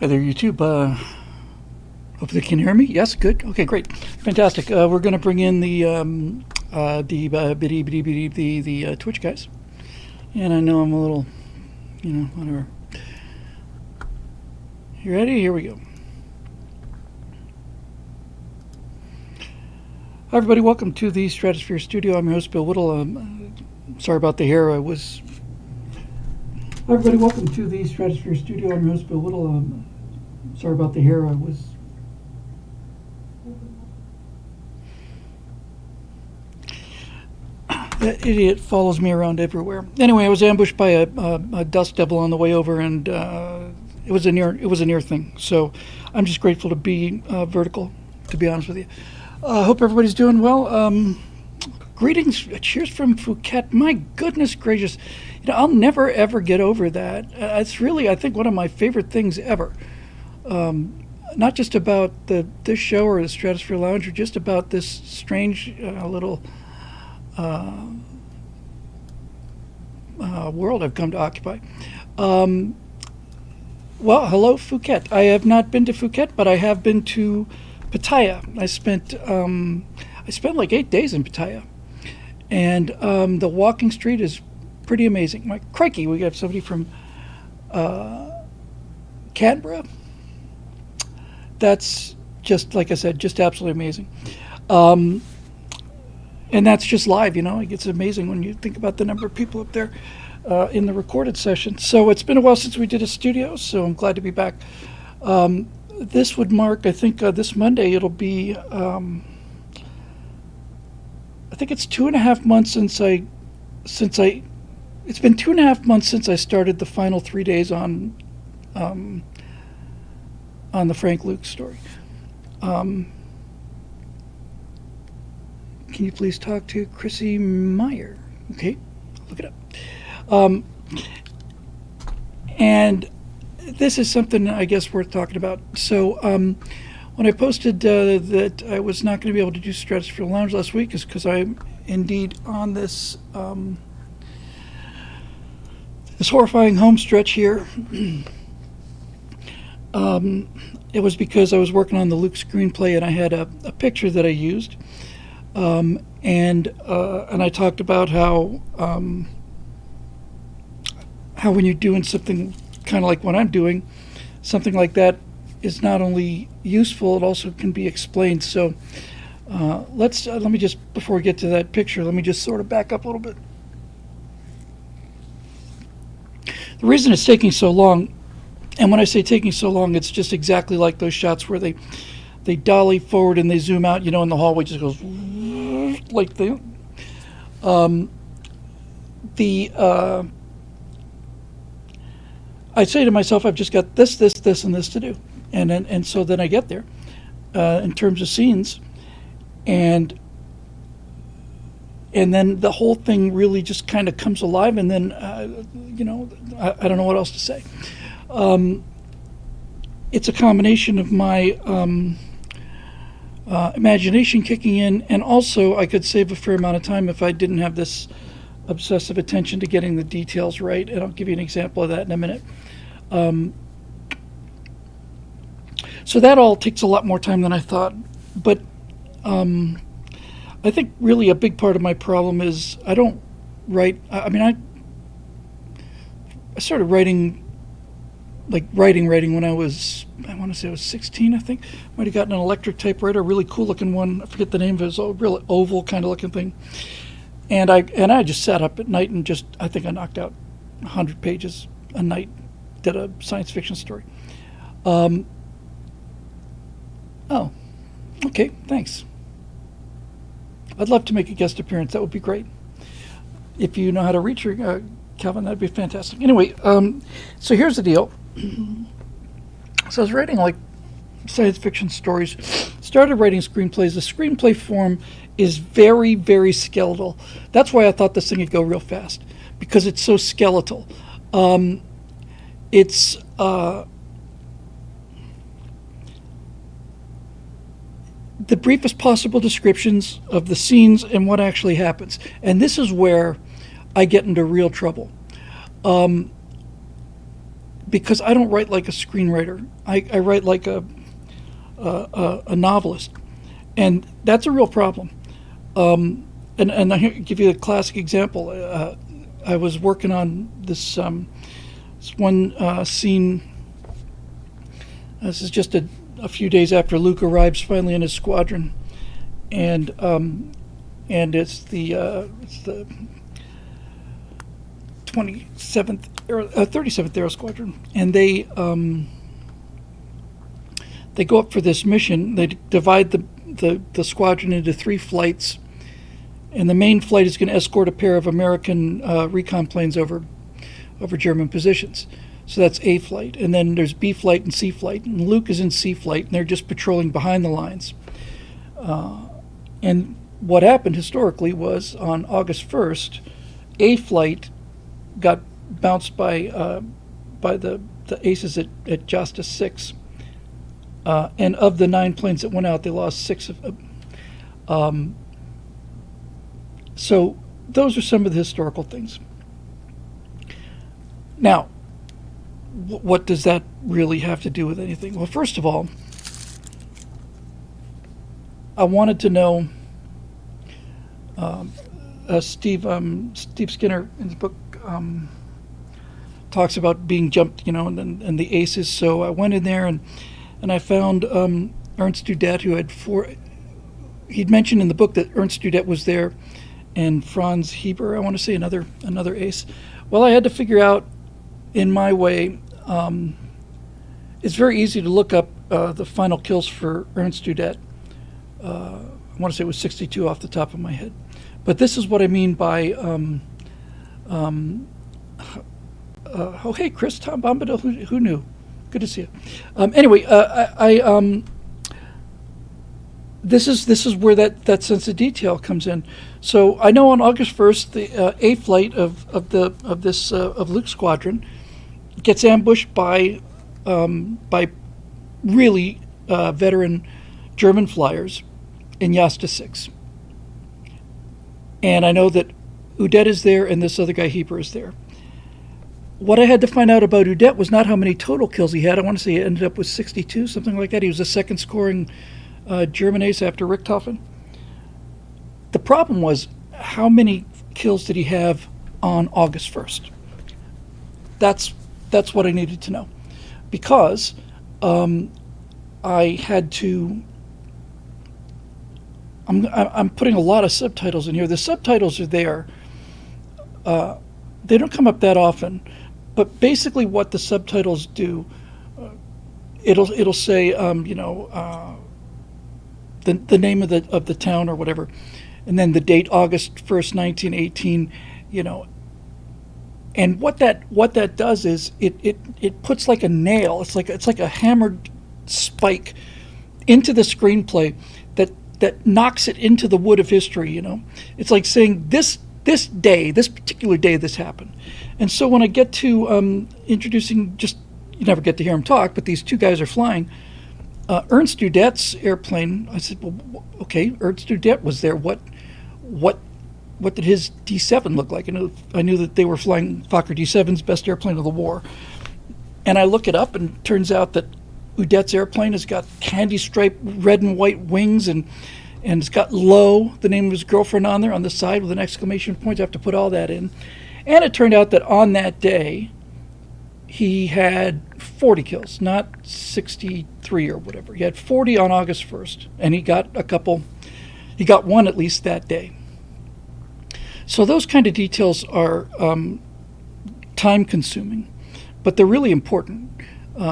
Hi there, YouTube. Hopefully they can hear me. Yes, good. Okay, great, fantastic. We're going to bring in the Twitch guys, and I know I'm a little, whatever. You ready? Here we go. Hi, everybody. Welcome to the Stratosphere Studio. I'm your host, Bill Whittle. Sorry about the hair. Hi, everybody. Welcome to the Stratosphere Studio. I'm your host, Bill Whittle. Sorry about the hair. That idiot follows me around everywhere. Anyway, I was ambushed by a dust devil on the way over, and it was a near thing. So I'm just grateful to be vertical, to be honest with you. Hope everybody's doing well. Greetings, cheers from Phuket. My goodness gracious, I'll never ever get over that. It's really, I think, one of my favorite things ever. Not just about this show or the Stratosphere Lounge, or just about this strange little world I've come to occupy. Well, hello, Phuket. I have not been to Phuket, but I have been to Pattaya. I spent like 8 days in Pattaya, and the walking street is pretty amazing. My crikey, we got somebody from Canberra. That's just, like I said, just absolutely amazing. And that's just live, It's amazing when you think about the number of people up there in the recorded session. So it's been a while since we did a studio, so I'm glad to be back. This would mark, I think, this Monday, it'll be, I think it's 2.5 months it's been 2.5 months since I started the final 3 days on the Frank Luke story. Can you please talk to Chrissy Meyer? Okay, look it up. And this is something I guess worth talking about. So when I posted that I was not going to be able to do Stratosphere Lounge last week, is because I'm indeed on this this horrifying home stretch here. It was because I was working on the Luke screenplay, and I had a picture that I used. And I talked about how when you're doing something kind of like what I'm doing, something like that is not only useful, it also can be explained. So let me just, before we get to that picture, let me just sort of back up a little bit. The reason it's taking so long, and when I say taking so long, it's just exactly like those shots where they dolly forward and they zoom out, and the hallway just goes like that. I say to myself, I've just got this, and this to do, and so then I get there in terms of scenes, and then the whole thing really just kind of comes alive, and then I don't know what else to say. It's a combination of my imagination kicking in, and also I could save a fair amount of time if I didn't have this obsessive attention to getting the details right, and I'll give you an example of that in a minute. So that all takes a lot more time than I thought, but I think really a big part of my problem is I don't write. I started writing when I want to say I was 16, I think. Might have gotten an electric typewriter, a really cool looking one. I forget the name of it. It was a real oval kind of looking thing. And I just sat up at night and I think I knocked out 100 pages a night, did a science fiction story. Oh, okay, thanks. I'd love to make a guest appearance. That would be great. If you know how to reach her, Calvin, that'd be fantastic. Anyway, so here's the deal. So I was writing like science fiction stories, started writing screenplays. The screenplay form is very, very skeletal. That's why I thought this thing would go real fast, because it's so skeletal. It's the briefest possible descriptions of the scenes and what actually happens. And this is where I get into real trouble. because I don't write like a screenwriter. I write like a novelist, and that's a real problem. And I'll give you a classic example. I was working on this one scene. This is just a few days after Luke arrives finally in his squadron, and it's the 37th Aero Squadron, and they go up for this mission. They divide the squadron into 3 flights, and the main flight is going to escort a pair of American recon planes over German positions. So that's A flight, and then there's B flight and C flight, and Luke is in C flight, and they're just patrolling behind the lines. And what happened historically was on August 1st, A flight got bounced by the aces at Josta 6, and of the 9 planes that went out, they lost 6 of them. So those are some of the historical things. Now, what does that really have to do with anything? Well, first of all, I wanted to know. Steve Skinner in his book talks about being jumped, and the aces. So I went in there and I found Ernst Udet, who had 4. He'd mentioned in the book that Ernst Udet was there, and Franz Heber, I want to say another ace. Well, I had to figure out in my way. It's very easy to look up the final kills for Ernst Udet. I want to say it was 62 off the top of my head. But this is what I mean by, hey, Chris, Tom Bombadil, who knew? Good to see you. Anyway, this is where that sense of detail comes in. So I know on August 1st, the A flight of Luke's squadron gets ambushed by really veteran German flyers in Josta 6. And I know that Udet is there and this other guy, Heber, is there. What I had to find out about Udet was not how many total kills he had. I want to say he ended up with 62, something like that. He was the second scoring German ace after Richthofen. The problem was, how many kills did he have on August 1st? That's what I needed to know, because I had to. I'm putting a lot of subtitles in here. The subtitles are there. They don't come up that often, but basically what the subtitles do, it'll say the name of the town or whatever, and then the date, August 1st, 1918. And what that does is it puts like a nail. It's like a hammered spike into the screenplay that knocks it into the wood of history. It's like saying this day, this particular day, this happened. And so when I get to introducing, just, you never get to hear him talk, but these 2 guys are flying. Ernst Udet's airplane. I said, well, okay, Ernst Udet was there. What did his D7 look like? I knew that they were flying Fokker D7's, best airplane of the war. And I look it up, and it turns out that Udet's airplane has got candy-striped red and white wings, and it's got Lowe, the name of his girlfriend, on there on the side with an exclamation point. I have to put all that in. And it turned out that on that day, he had 40 kills, not 63 or whatever. He had 40 on August 1st, and he got one at least that day. So those kind of details are time-consuming, but they're really important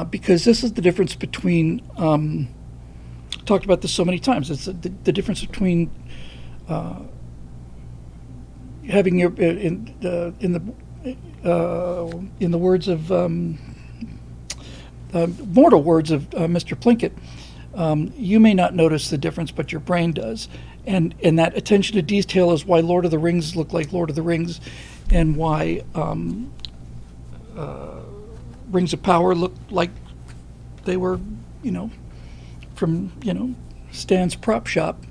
because this is the difference between. Talked about this so many times. It's the difference between having your in the words of mortal words of Mr. Plinkett. You may not notice the difference, but your brain does. And that attention to detail is why Lord of the Rings look like Lord of the Rings, and why Rings of Power look like they were, from, Stan's prop shop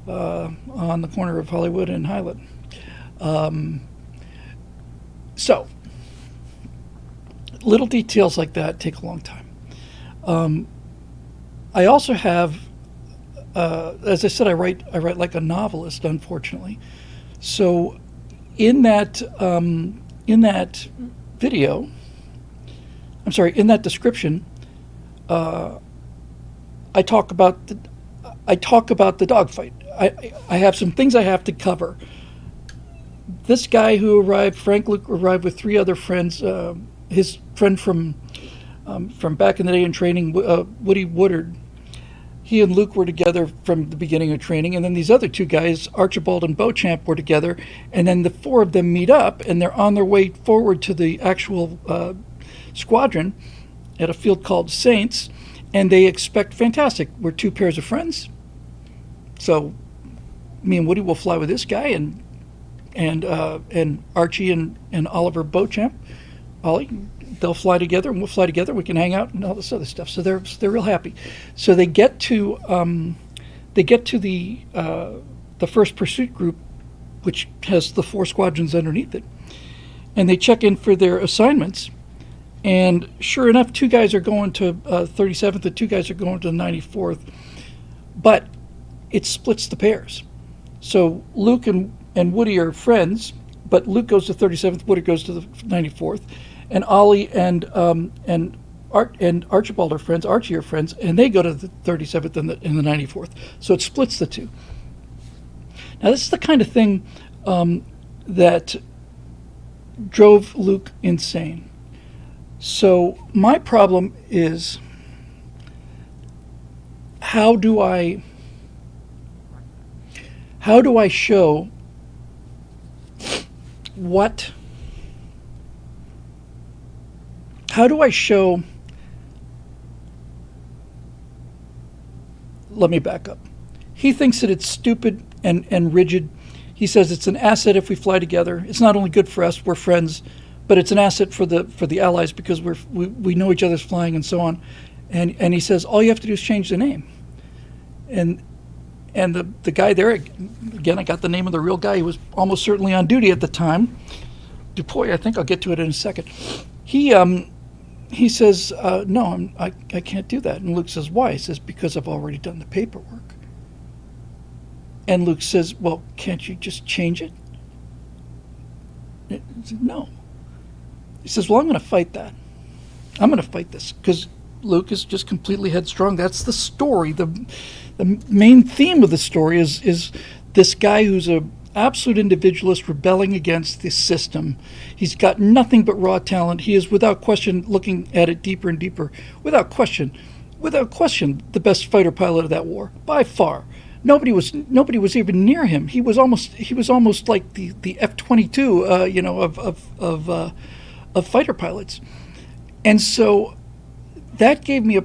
on the corner of Hollywood and Highland. So little details like that take a long time. I also have, as I said, I write like a novelist, unfortunately. So in that video, in that description, I talk about the dogfight. I have some things I have to cover. This guy who arrived, Frank Luke, arrived with 3 other friends. His friend from back in the day in training, Woody Woodard. He and Luke were together from the beginning of training, and then these other 2 guys, Archibald and Beauchamp, were together, and then the 4 of them meet up, and they're on their way forward to the actual squadron at a field called Saints, and they expect fantastic. We're 2 pairs of friends, so me and Woody will fly with this guy, and Archie and Oliver Beauchamp, Ollie, they'll fly together, and we'll fly together. We can hang out and all this other stuff. So they're real happy. So they get to the first pursuit group, which has the 4 squadrons underneath it, and they check in for their assignments. And sure enough, 2 guys are going to 37th, and 2 guys are going to the 94th, but it splits the pairs. So Luke and Woody are friends, but Luke goes to 37th, Woody goes to the 94th, and Ollie and Archibald are friends, Archie are friends, and they go to the 37th and the 94th. So it splits the 2. Now this is the kind of thing that drove Luke insane. So my problem is, how do I show what? How do I show? Let me back up. He thinks that it's stupid and rigid. He says it's an asset if we fly together. It's not only good for us, we're friends, but it's an asset for the Allies because we know each other's flying and so on. And he says all you have to do is change the name. And the guy there, again, I got the name of the real guy. He was almost certainly on duty at the time. Dupuy, I think I'll get to it in a second. He says, no, I can't do that. And Luke says, why? He says, because I've already done the paperwork. And Luke says, well, can't you just change it? He said, no. He says, well, I'm going to fight that. I'm going to fight this because Luke is just completely headstrong. That's the story. The main theme of the story is this guy who's a absolute individualist rebelling against the system. He's got nothing but raw talent. He is, without question, looking at it deeper and deeper. Without question, the best fighter pilot of that war by far. Nobody was even near him. He was almost like the F-22, of fighter pilots. And so that gave me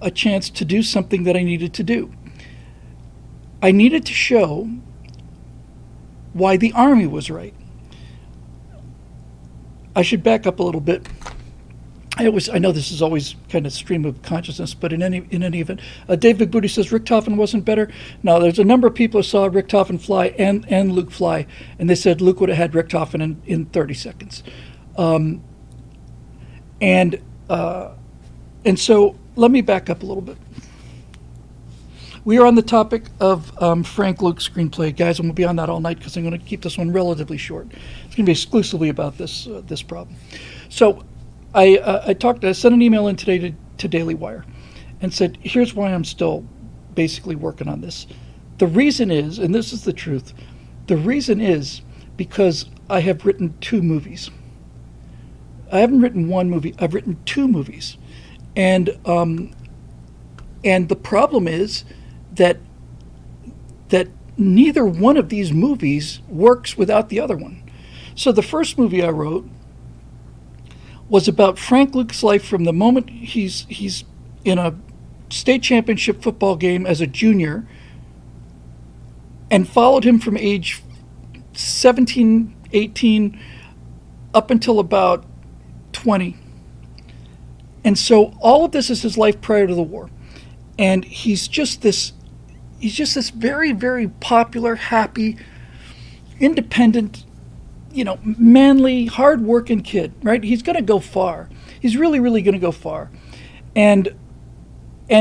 a chance to do something that I needed to do. I needed to show why the Army was right. I should back up a little bit. I know this is always kind of stream of consciousness, but in any event, Dave McBooty says Richtofen wasn't better. No, there's a number of people who saw Richtofen fly and Luke fly, and they said Luke would have had Richtofen in 30 seconds. And so let me back up a little bit. We are on the topic of Frank Luke screenplay. Guys, I'm going to be on that all night because I'm going to keep this one relatively short. It's going to be exclusively about this problem. So I sent an email in today to Daily Wire and said, here's why I'm still basically working on this. The reason is, and this is the truth, the reason is because I have written 2 movies. I haven't written 1 movie, I've written 2 movies. And the problem is that neither one of these movies works without the other one. So the first movie I wrote was about Frank Luke's life from the moment he's in a state championship football game as a junior, and followed him from age 17, 18 up until about 20. And so all of this is his life prior to the war. And he's just this very, very popular, happy, independent, manly, hard-working kid, right? He's going to go far. He's really, really going to go far. And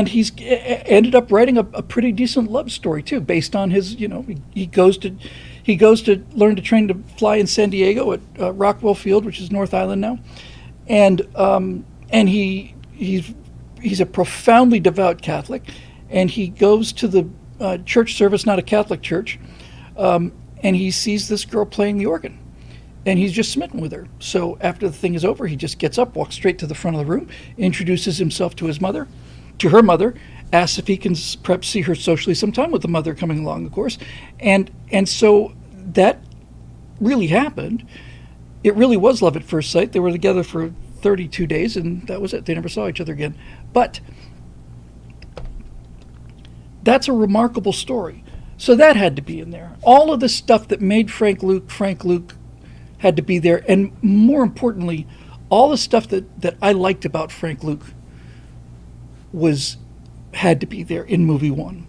he's ended up writing a pretty decent love story too, based on his, he goes to learn to train to fly in San Diego at Rockwell Field, which is North Island now, and he's a profoundly devout Catholic, and he goes to the church service, not a Catholic church, and he sees this girl playing the organ, and he's just smitten with her. So after the thing is over, he just gets up, walks straight to the front of the room, introduces himself to her mother, asks if he can perhaps see her socially sometime, with the mother coming along, of course. And so that really happened. It really was love at first sight. They were together for 32 days, and that was it. They never saw each other again. But that's a remarkable story. So that had to be in there. All of the stuff that made Frank Luke had to be there. And more importantly, all the stuff that I liked about Frank Luke had to be there in movie one,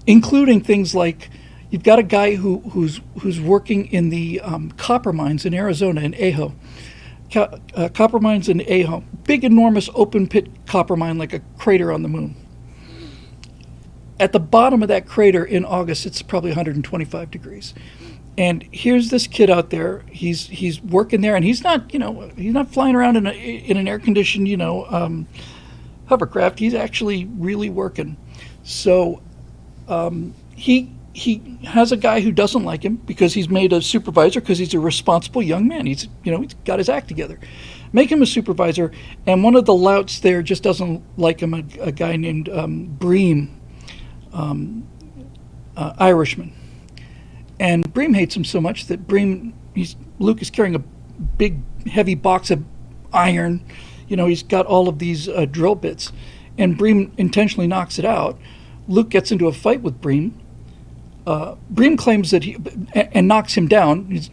including things like, you've got a guy who's working in the copper mines in Arizona, in Ajo. Copper mines in Ajo, big, enormous open pit copper mine, like a crater on the moon. At the bottom of that crater in August, it's probably 125 degrees. And here's this kid out there. He's working there, and he's not flying around in an air conditioned hovercraft. He's actually really working. So he has a guy who doesn't like him because he's made a supervisor, because he's a responsible young man. He's got his act together. Make him a supervisor, and one of the louts there just doesn't like him. A guy named Bream, Irishman, and Bream hates him so much that Luke is carrying a big, heavy box of iron. He's got all of these drill bits, and Bream intentionally knocks it out. Luke gets into a fight with Bream. Bream claims that and knocks him down. He's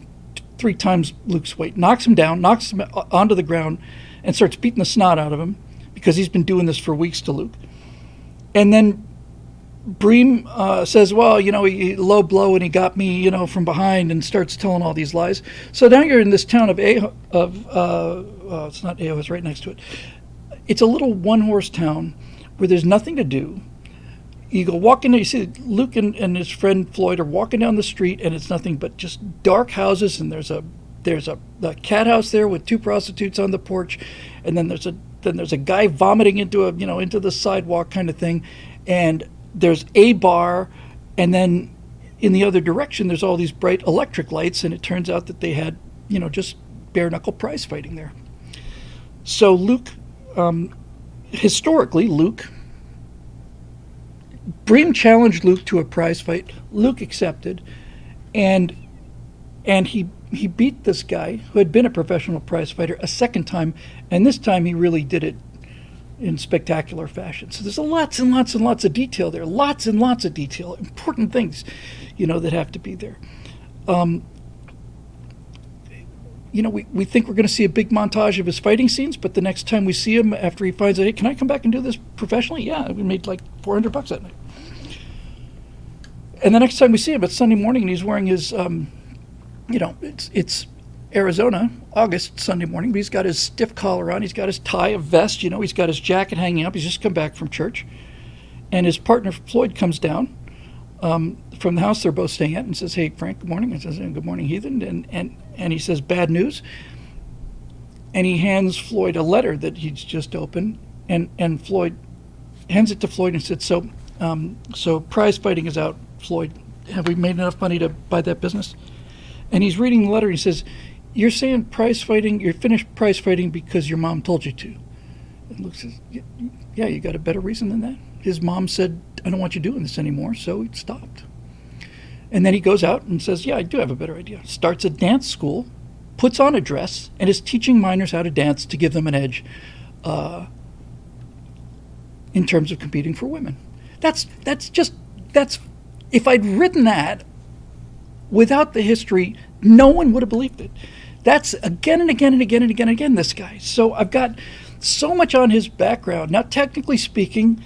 3 times Luke's weight. Knocks him down, knocks him onto the ground, and starts beating the snot out of him, because he's been doing this for weeks to Luke. And then Bream says, well, he low blow and he got me, from behind, and starts telling all these lies. So now you're in this town of Ajo, it's not Ajo, it's right next to it. It's a little one-horse town where there's nothing to do. You go walking, you see Luke and his friend Floyd are walking down the street, and it's nothing but just dark houses, and there's a cat house there with 2 prostitutes on the porch, and then there's a guy vomiting into the sidewalk kind of thing, and there's a bar, and then in the other direction there's all these bright electric lights, and it turns out that they had just bare knuckle prize fighting there. So Luke, historically, Bream challenged Luke to a prize fight. Luke accepted, and he beat this guy who had been a professional prize fighter a second time, and this time he really did it in spectacular fashion. So there's lots and lots and lots of detail there, lots and lots of detail, important things, that have to be there. We think we're going to see a big montage of his fighting scenes, but the next time we see him, after he finds out, hey, can I come back and do this professionally? Yeah, we made like $400 that night. And the next time we see him, it's Sunday morning, and he's wearing his, it's Arizona, August, Sunday morning, but he's got his stiff collar on, he's got his tie, a vest, he's got his jacket hanging up, he's just come back from church. And his partner, Floyd, comes down from the house they're both staying at and says, hey, Frank, good morning. And says, good morning, Heathen. And he says, bad news. And he hands Floyd a letter that he's just opened, and Floyd hands it to Floyd and said, so prize fighting is out, Floyd. Have we made enough money to buy that business? And he's reading the letter, and he says, you're saying you're finished prize fighting because your mom told you to. And Luke says, yeah, you got a better reason than that? His mom said, I don't want you doing this anymore, so he stopped. And then he goes out and says, yeah, I do have a better idea. Starts a dance school, puts on a dress, and is teaching minors how to dance to give them an edge in terms of competing for women. That's if I'd written that without the history, no one would have believed it. That's again and again and again and again and again, this guy. So I've got so much on his background. Now, technically speaking,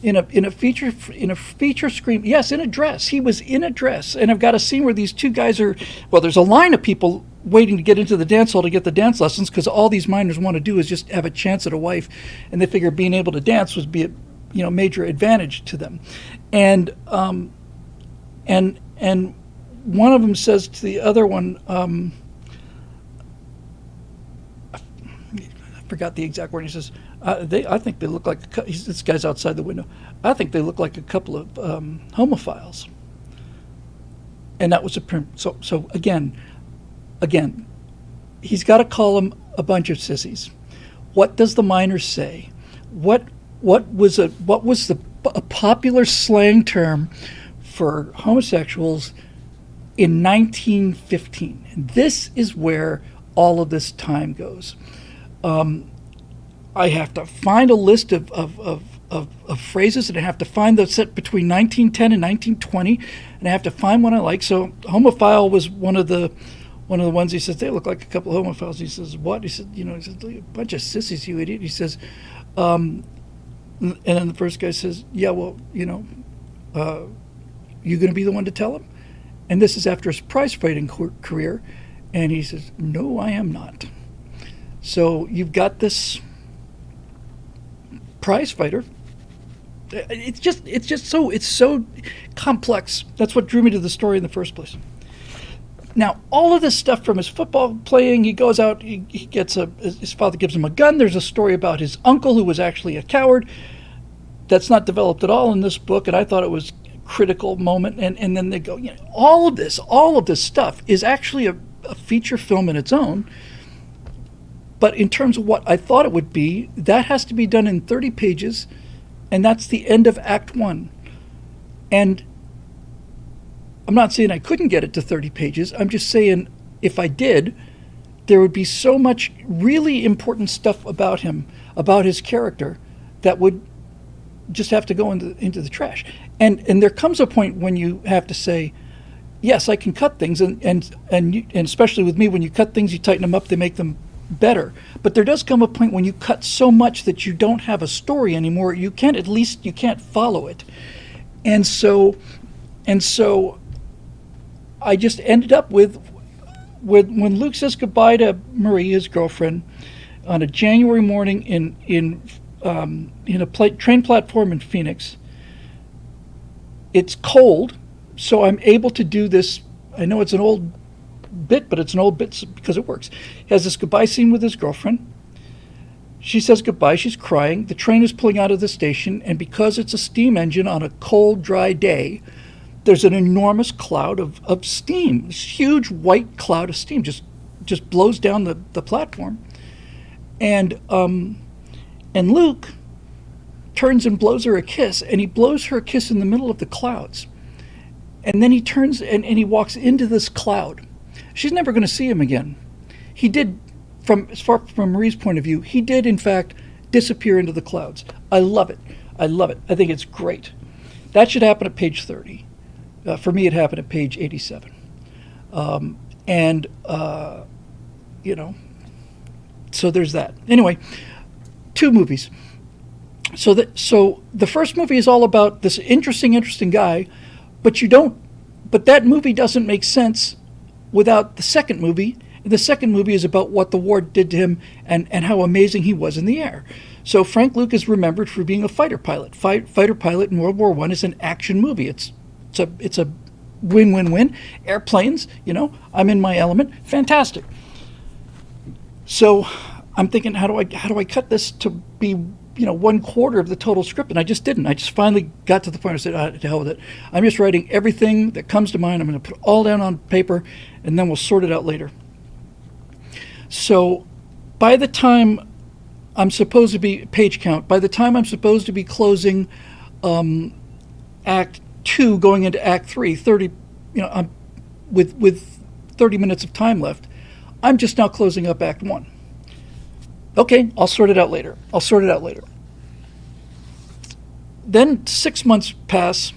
in a feature screen. Yes, in a dress. He was in a dress, and I've got a scene where these two guys are. Well, there's a line of people waiting to get into the dance hall to get the dance lessons because all these minors want to do is just have a chance at a wife, and they figure being able to dance would be a major advantage to them, and one of them says to the other one. I forgot the exact word. He says, I think they look like, this guy's outside the window, I think they look like a couple of homophiles. And that was so again, he's got to call them a bunch of sissies. What does the minor say? What was a popular slang term for homosexuals in 1915? And this is where all of this time goes. I have to find a list of phrases, and I have to find those set between 1910 and 1920, and I have to find one I like. So homophile was one of the ones. He says they look like a couple of homophiles. He says what? He said a bunch of sissies, you idiot. He says, and then the first guy says, yeah, well, you going to be the one to tell him? And this is after his prize fighting career, and he says, no, I am not. So you've got this prize fighter. It's so complex. That's what drew me to the story in the first place. Now, all of this stuff from his football playing, he goes out, he gets his father gives him a gun. There's a story about his uncle who was actually a coward. That's not developed at all in this book, and I thought it was a critical moment. And then they go, all of this stuff is actually a feature film in its own. But in terms of what I thought it would be, that has to be done in 30 pages, and that's the end of Act 1. And I'm not saying I couldn't get it to 30 pages. I'm just saying if I did, there would be so much really important stuff about him, about his character, that would just have to go into the trash. And there comes a point when you have to say, yes, I can cut things, and especially with me, when you cut things, you tighten them up, they make them better. But there does come a point when you cut so much that you don't have a story anymore. You can't follow it. And so I just ended up with when Luke says goodbye to Marie, his girlfriend, on a January morning in a train platform in Phoenix. It's cold, so I'm able to do this. I know it's an old bit, but it's an old bit because it works. He has this goodbye scene with his girlfriend. She says goodbye. She's crying. The train is pulling out of the station, and because it's a steam engine on a cold, dry day, there's an enormous cloud of steam. This huge white cloud of steam just blows down the platform. And Luke turns and blows her a kiss, and he blows her a kiss in the middle of the clouds. And then he turns and he walks into this cloud. She's never going to see him again. He did, from Marie's point of view, he did in fact disappear into the clouds. I love it. I think it's great. That should happen at page 30. For me, it happened at page 87. So there's that. Anyway, 2 movies. So the first movie is all about this interesting guy, but that movie doesn't make sense without the second movie. The second movie is about what the war did to him and how amazing he was in the air. So Frank Luke is remembered for being a fighter pilot. Fighter pilot in World War I is an action movie. It's a win-win-win. Airplanes, I'm in my element. Fantastic. So I'm thinking, how do I cut this to be 1/4 of the total script? And I just didn't. I just finally got to the point where I said, to hell with it. I'm just writing everything that comes to mind. I'm going to put it all down on paper, and then we'll sort it out later. So by the time I'm supposed to be, page count, by the time I'm supposed to be closing Act 2, going into Act 3, 30, I'm with 30 minutes of time left, I'm just now closing up Act 1. Okay, I'll sort it out later. Then 6 months pass,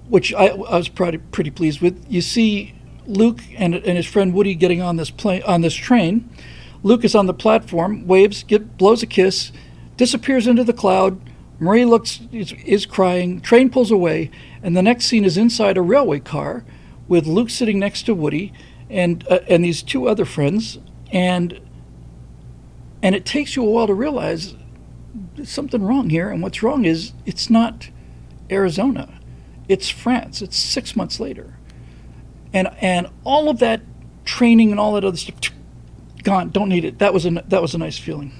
which I was pretty pleased with. You see Luke and his friend Woody getting on this train. Luke is on the platform, waves, blows a kiss, disappears into the cloud. Marie is crying. Train pulls away, and the next scene is inside a railway car with Luke sitting next to Woody and these two other friends, and it takes you a while to realize there's something wrong here. And what's wrong is it's not Arizona, it's France. It's 6 months later, and all of that training and all that other stuff gone. Don't need it. That was a nice feeling.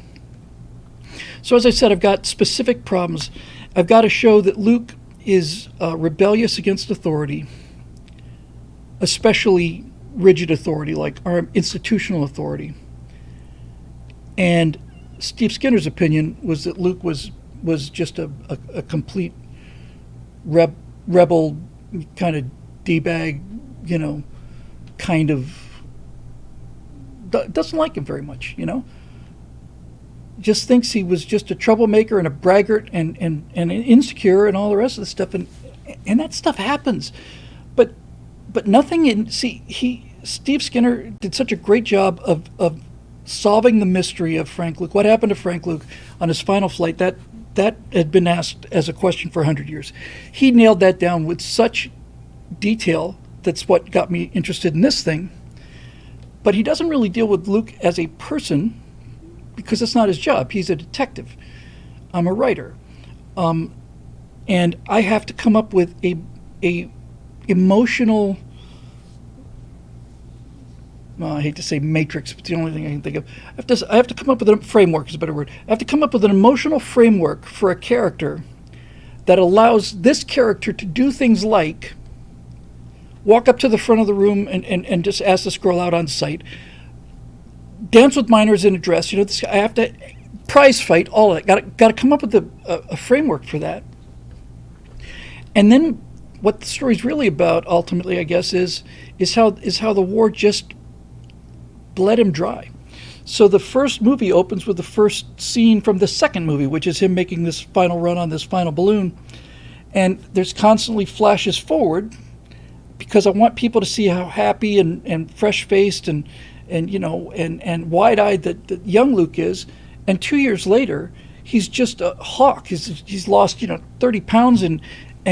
So as I said, I've got specific problems. I've got to show that Luke is rebellious against authority, especially rigid authority like our institutional authority. And Steve Skinner's opinion was that Luke was just a complete rebel, kind of D-bag, kind of doesn't like him very much, just thinks he was just a troublemaker and a braggart and insecure and all the rest of the stuff, and that stuff happens, but nothing Steve Skinner did such a great job of solving the mystery of Frank Luke. What happened to Frank Luke on his final flight? That had been asked as a question for 100 years. He nailed that down with such detail. That's what got me interested in this thing. But he doesn't really deal with Luke as a person because that's not his job. He's a detective. I'm a writer. And I have to come up with a emotional, I hate to say matrix, but it's the only thing I can think of. I have to come up with a framework, is a better word. I have to come up with an emotional framework for a character that allows this character to do things like walk up to the front of the room and just ask this girl out on sight, dance with minors in a dress. I have to prize fight, all of that. Got to come up with a framework for that. And then what the story's really about, ultimately, I guess, is how the war just bled him dry. So the first movie opens with the first scene from the second movie, which is him making this final run on this final balloon. And there's constantly flashes forward because I want people to see how happy and fresh-faced and wide-eyed that young Luke is. And 2 years later, he's just a hawk. He's lost 30 pounds and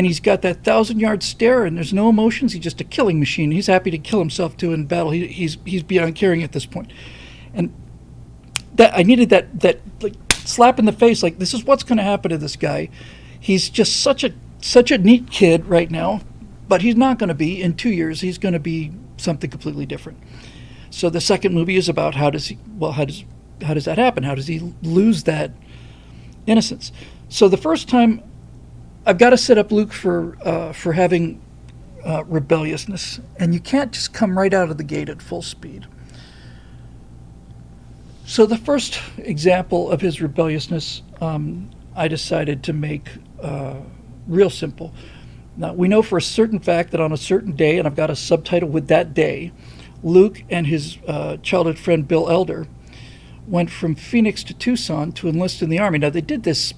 he's got that 1,000-yard stare, and there's no emotions. He's just a killing machine. He's happy to kill himself too in battle. He's beyond caring at this point. And that I needed that like slap in the face. Like, this is what's going to happen to this guy. He's just such a neat kid right now, but he's not going to be in 2 years. He's going to be something completely different. So the second movie is about how does that happen? How does he lose that innocence? So the first time, I've got to set up Luke for having rebelliousness, and you can't just come right out of the gate at full speed. So the first example of his rebelliousness, I decided to make real simple. Now, we know for a certain fact that on a certain day, and I've got a subtitle with that day, Luke and his childhood friend Bill Elder went from Phoenix to Tucson to enlist in the Army. Now, they did this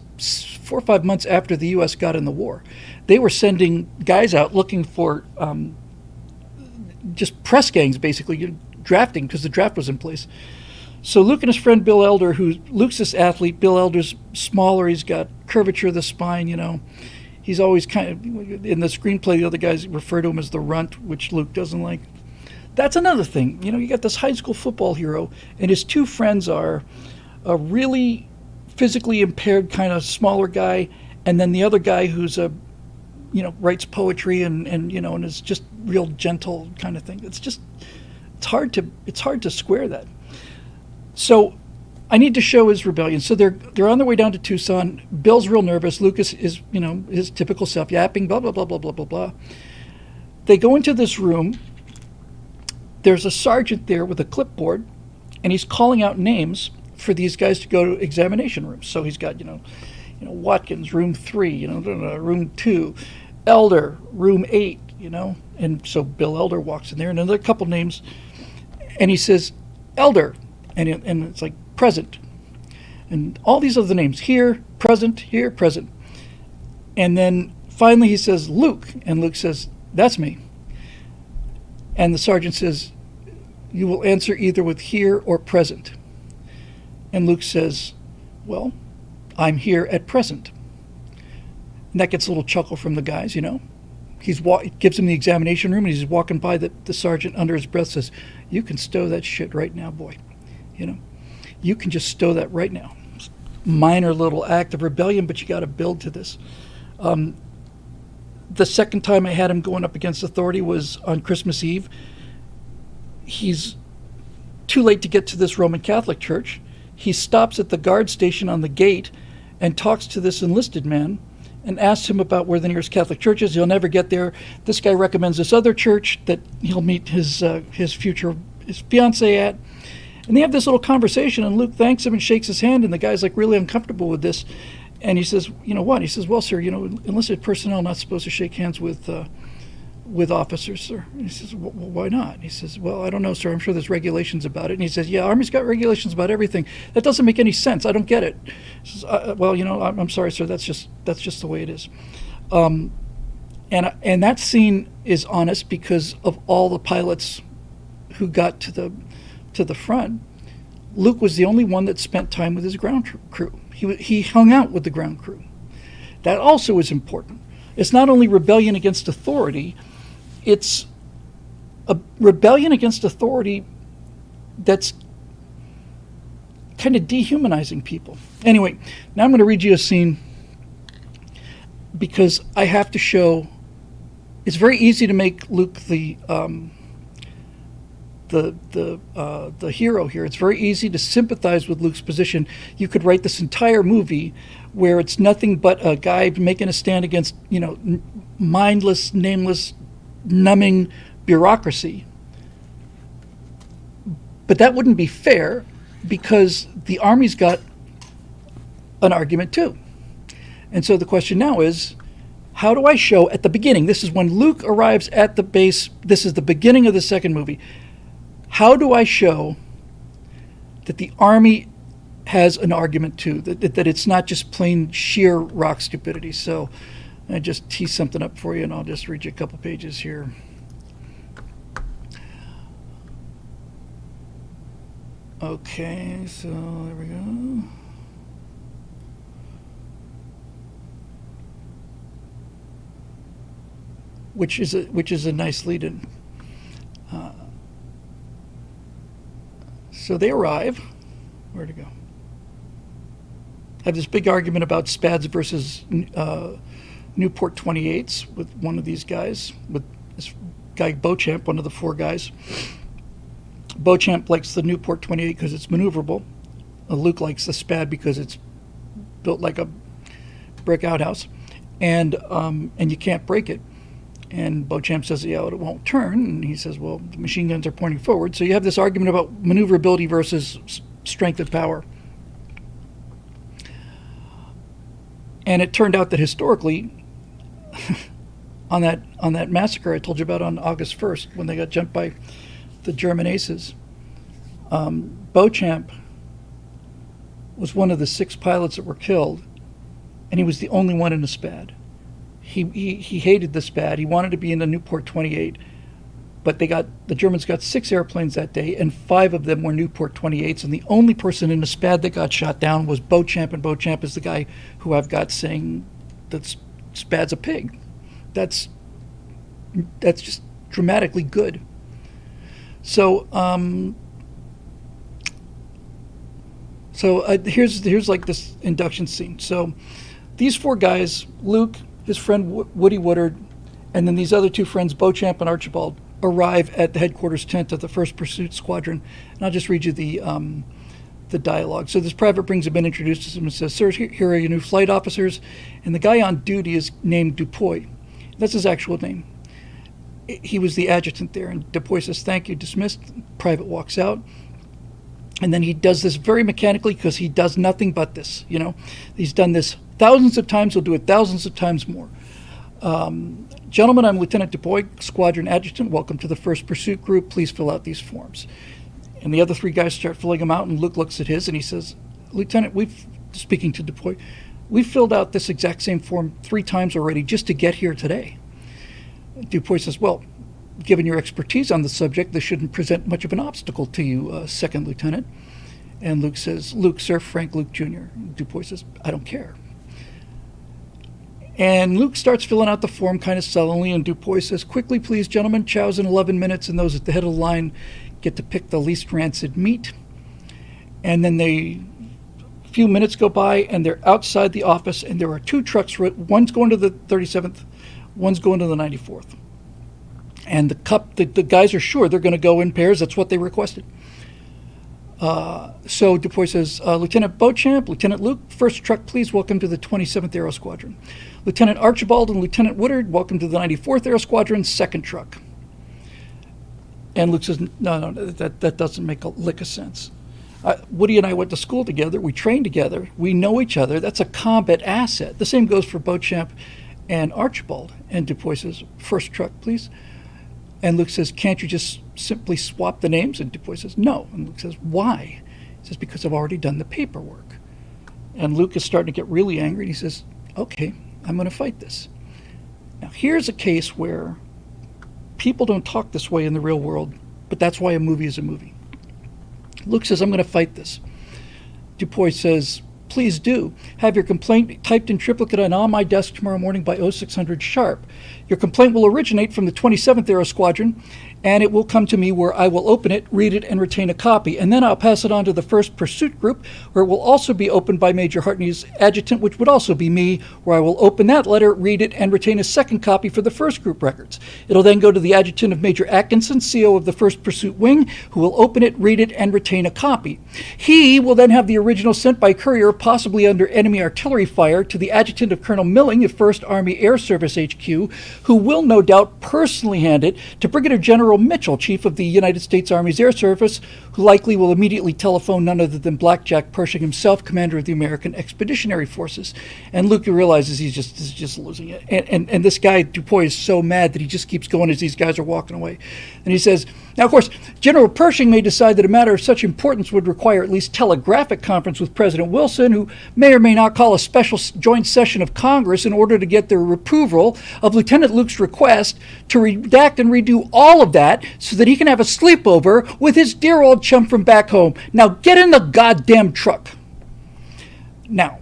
4 or 5 months after the U.S. got in the war. They were sending guys out looking for just press gangs, basically, drafting, because the draft was in place. So Luke and his friend Bill Elder, Luke's this athlete, Bill Elder's smaller, he's got curvature of the spine, He's always kind of, in the screenplay, the other guys refer to him as the runt, which Luke doesn't like. That's another thing. You got this high school football hero, and his two friends are a really physically impaired kind of smaller guy, and then the other guy who's writes poetry and is just real gentle kind of thing. It's hard to square that. So I need to show his rebellion. So they're on their way down to Tucson. Bill's real nervous. Lucas is his typical self, yapping, blah blah blah blah blah blah blah. They go into this room. There's a sergeant there with a clipboard, and he's calling out names for these guys to go to examination rooms. So he's got, Watkins, room 3, room 2, Elder, room 8, And so Bill Elder walks in there, and another couple names, and he says, Elder, and it's like present. And all these other names, here, present. And then finally he says, Luke, and Luke says, that's me. And the sergeant says, you will answer either with here or present. And Luke says, well, I'm here at present. And that gets a little chuckle from the guys, you know. Gives him the examination room, and he's walking by the sergeant under his breath says, "You can stow that shit right now, boy. You know, you can just stow that right now." Minor little act of rebellion, but you got to build to this. The second time I had him going up against authority was on Christmas Eve. He's too late to get to this Roman Catholic church. He stops at the guard station on the gate and talks to this enlisted man and asks him about where the nearest Catholic church is. He'll never get there. This guy recommends this other church that he'll meet his fiancée at. And they have this little conversation, and Luke thanks him and shakes his hand, and the guy's like really uncomfortable with this. And he says, "You know what?" He says, "Well, sir, you know, enlisted personnel are not supposed to shake hands with officers, sir." And he says, "Well, why not?" He says, "Well, I don't know, sir. I'm sure there's regulations about it." And he says, "Yeah, Army's got regulations about everything. That doesn't make any sense. I don't get it." He says, "Well, you know, I'm sorry, sir. That's just the way it is." And that scene is honest because of all the pilots who got to the front. Luke was the only one that spent time with his ground crew. He hung out with the ground crew. That also is important. It's not only rebellion against authority, it's a rebellion against authority that's kind of dehumanizing people. Anyway, now I'm going to read you a scene because I have to show. It's very easy to make Luke the hero here. It's very easy to sympathize with Luke's position. You could write this entire movie where it's nothing but a guy making a stand against, you know, mindless, nameless, numbing bureaucracy. But that wouldn't be fair because the Army's got an argument too. And so the question now is, how do I show at the beginning? This is when Luke arrives at the base. This is the beginning of the second movie. How do I show that the Army has an argument too, that it's not just plain sheer rock stupidity? So I just tease something up for you, and I'll just read you a couple pages here. Okay, so there we go. Which is a nice lead-in. So they arrive. Where'd it go? Have this big argument about Spads versus Newport 28s with one of these guys, with this guy Beauchamp, one of the four guys. Beauchamp likes the Newport 28 because it's maneuverable. Luke likes the Spad because it's built like a brick outhouse, and you can't break it. And Beauchamp says, "Yeah, it won't turn." And he says, "Well, the machine guns are pointing forward." So you have this argument about maneuverability versus strength of power. And it turned out that historically, on that massacre I told you about on August 1st, when they got jumped by the German aces, Beauchamp was one of the 6 pilots that were killed, and he was the only one in a Spad. He hated the Spad. He wanted to be in the Newport 28, but the Germans got 6 airplanes that day, and 5 of them were Newport 28s, and the only person in the Spad that got shot down was Beauchamp, and Beauchamp is the guy who I've got saying that Spad's a pig. That's just dramatically good. So here's like this induction scene. So these 4 guys, Luke, his friend Woody Woodard, and then these other 2 friends, Beauchamp and Archibald, arrive at the headquarters tent of the 1st Pursuit Squadron. And I'll just read you the dialogue. So this private brings him in, introduces him, and says, "Sir, here are your new flight officers." And the guy on duty is named Dupuy. That's his actual name. He was the adjutant there. And Dupuy says, "Thank you, dismissed." Private walks out. And then he does this very mechanically because he does nothing but this. You know, he's done this thousands of times. He'll do it thousands of times more. "Gentlemen, I'm Lieutenant Dupuy, Squadron Adjutant. Welcome to the 1st Pursuit Group. Please fill out these forms." And the other 3 guys start filling them out, and Luke looks at his and he says, "Lieutenant, speaking to Dupuy, we've filled out this exact same form 3 times already just to get here today." Dupuy says, "Well, given your expertise on the subject, this shouldn't present much of an obstacle to you, Second Lieutenant." And Luke says, "Luke, sir, Frank Luke Jr." Dupuy says, "I don't care." And Luke starts filling out the form kind of sullenly, and Dupuy says, "Quickly, please, gentlemen, chow's in 11 minutes, and those at the head of the line get to pick the least rancid meat." And then a few minutes go by, and they're outside the office, and there are two trucks. One's going to the 37th, one's going to the 94th. And the guys are sure they're going to go in pairs. That's what they requested. So Dupuy says, "Lieutenant Beauchamp, Lieutenant Luke, first truck, please. Welcome to the 27th Aero Squadron. Lieutenant Archibald and Lieutenant Woodard, welcome to the 94th Aero Squadron, second truck." And Luke says, no, that doesn't make a lick of sense. Woody and I went to school together. We trained together. We know each other. That's a combat asset. The same goes for Beauchamp and Archibald. And Dupuy says, "First truck, please." And Luke says, "Can't you just simply swap the names?" And Dupuy says, "No." And Luke says, "Why?" He says, "Because I've already done the paperwork." And Luke is starting to get really angry. And he says, "Okay, I'm going to fight this." Now, here's a case where people don't talk this way in the real world, but that's why a movie is a movie. Luke says, "I'm going to fight this." Dupuy says, "Please do. Have your complaint typed in triplicate and on my desk tomorrow morning by 0600 sharp. Your complaint will originate from the 27th Aero Squadron, and it will come to me where I will open it, read it, and retain a copy. And then I'll pass it on to the 1st Pursuit Group, where it will also be opened by Major Hartney's adjutant, which would also be me, where I will open that letter, read it, and retain a second copy for the 1st Group records. It'll then go to the adjutant of Major Atkinson, CO of the 1st Pursuit Wing, who will open it, read it, and retain a copy. He will then have the original sent by courier, possibly under enemy artillery fire, to the adjutant of Colonel Milling of 1st Army Air Service HQ, who will no doubt personally hand it to Brigadier General Mitchell, Chief of the United States Army's Air Service, who likely will immediately telephone none other than Blackjack Pershing himself, commander of the American Expeditionary Forces." And Luke realizes he's just losing it. And this guy, Dupuy, is so mad that he just keeps going as these guys are walking away. And he says, "Now, of course, General Pershing may decide that a matter of such importance would require at least telegraphic conference with President Wilson, who may or may not call a special joint session of Congress in order to get their approval of Lieutenant Luke's request to redact and redo all of that so that he can have a sleepover with his dear old chum from back home. Now get in the goddamn truck." Now,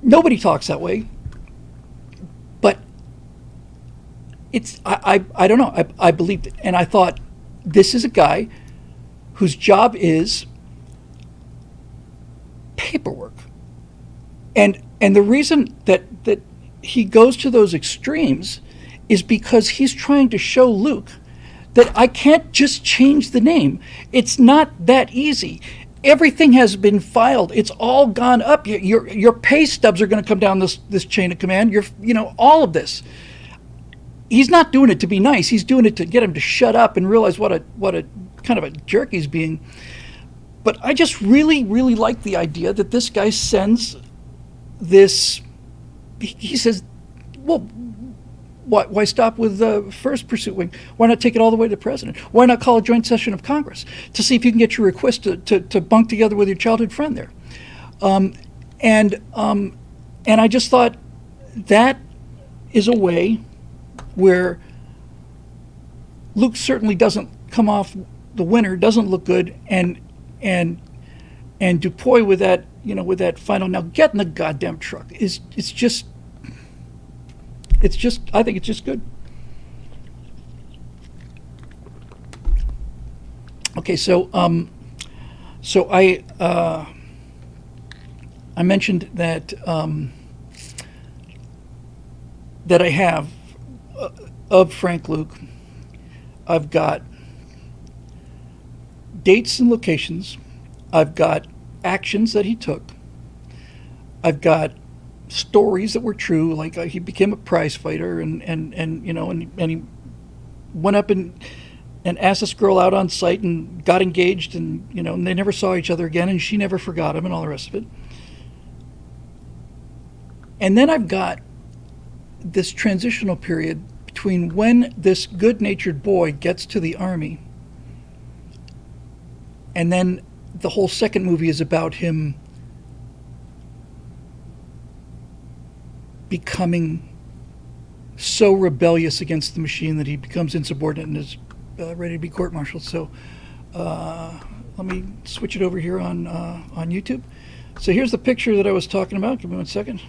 nobody talks that way, but I don't know. I believed it. And I thought, this is a guy whose job is paperwork. And the reason that he goes to those extremes is because he's trying to show Luke that I can't just change the name. It's not that easy. Everything has been filed. It's all gone up. Your pay stubs are going to come down this chain of command. All of this. He's not doing it to be nice. He's doing it to get him to shut up and realize what a kind of a jerk he's being. But I just really, really like the idea that this guy sends this. He says, "Well, why stop with the 1st Pursuit Wing? Why not take it all the way to the president? Why not call a joint session of Congress to see if you can get your request to bunk together with your childhood friend there?" And I just thought that is a way where Luke certainly doesn't come off the winner, doesn't look good, and Dupuy with that final, "Now get in the goddamn truck," it's just I think it's just good. Okay, so I mentioned that that I have of Frank Luke. I've got dates and locations. I've got actions that he took. I've got stories that were true, like he became a prize fighter, and he went up and asked this girl out on site and got engaged, and and they never saw each other again, and she never forgot him, and all the rest of it. And then I've got this transitional period between when this good-natured boy gets to the Army, and then the whole second movie is about him becoming so rebellious against the machine that he becomes insubordinate and is ready to be court-martialed. So let me switch it over here on YouTube. So here's the picture that I was talking about. Give me 1 second.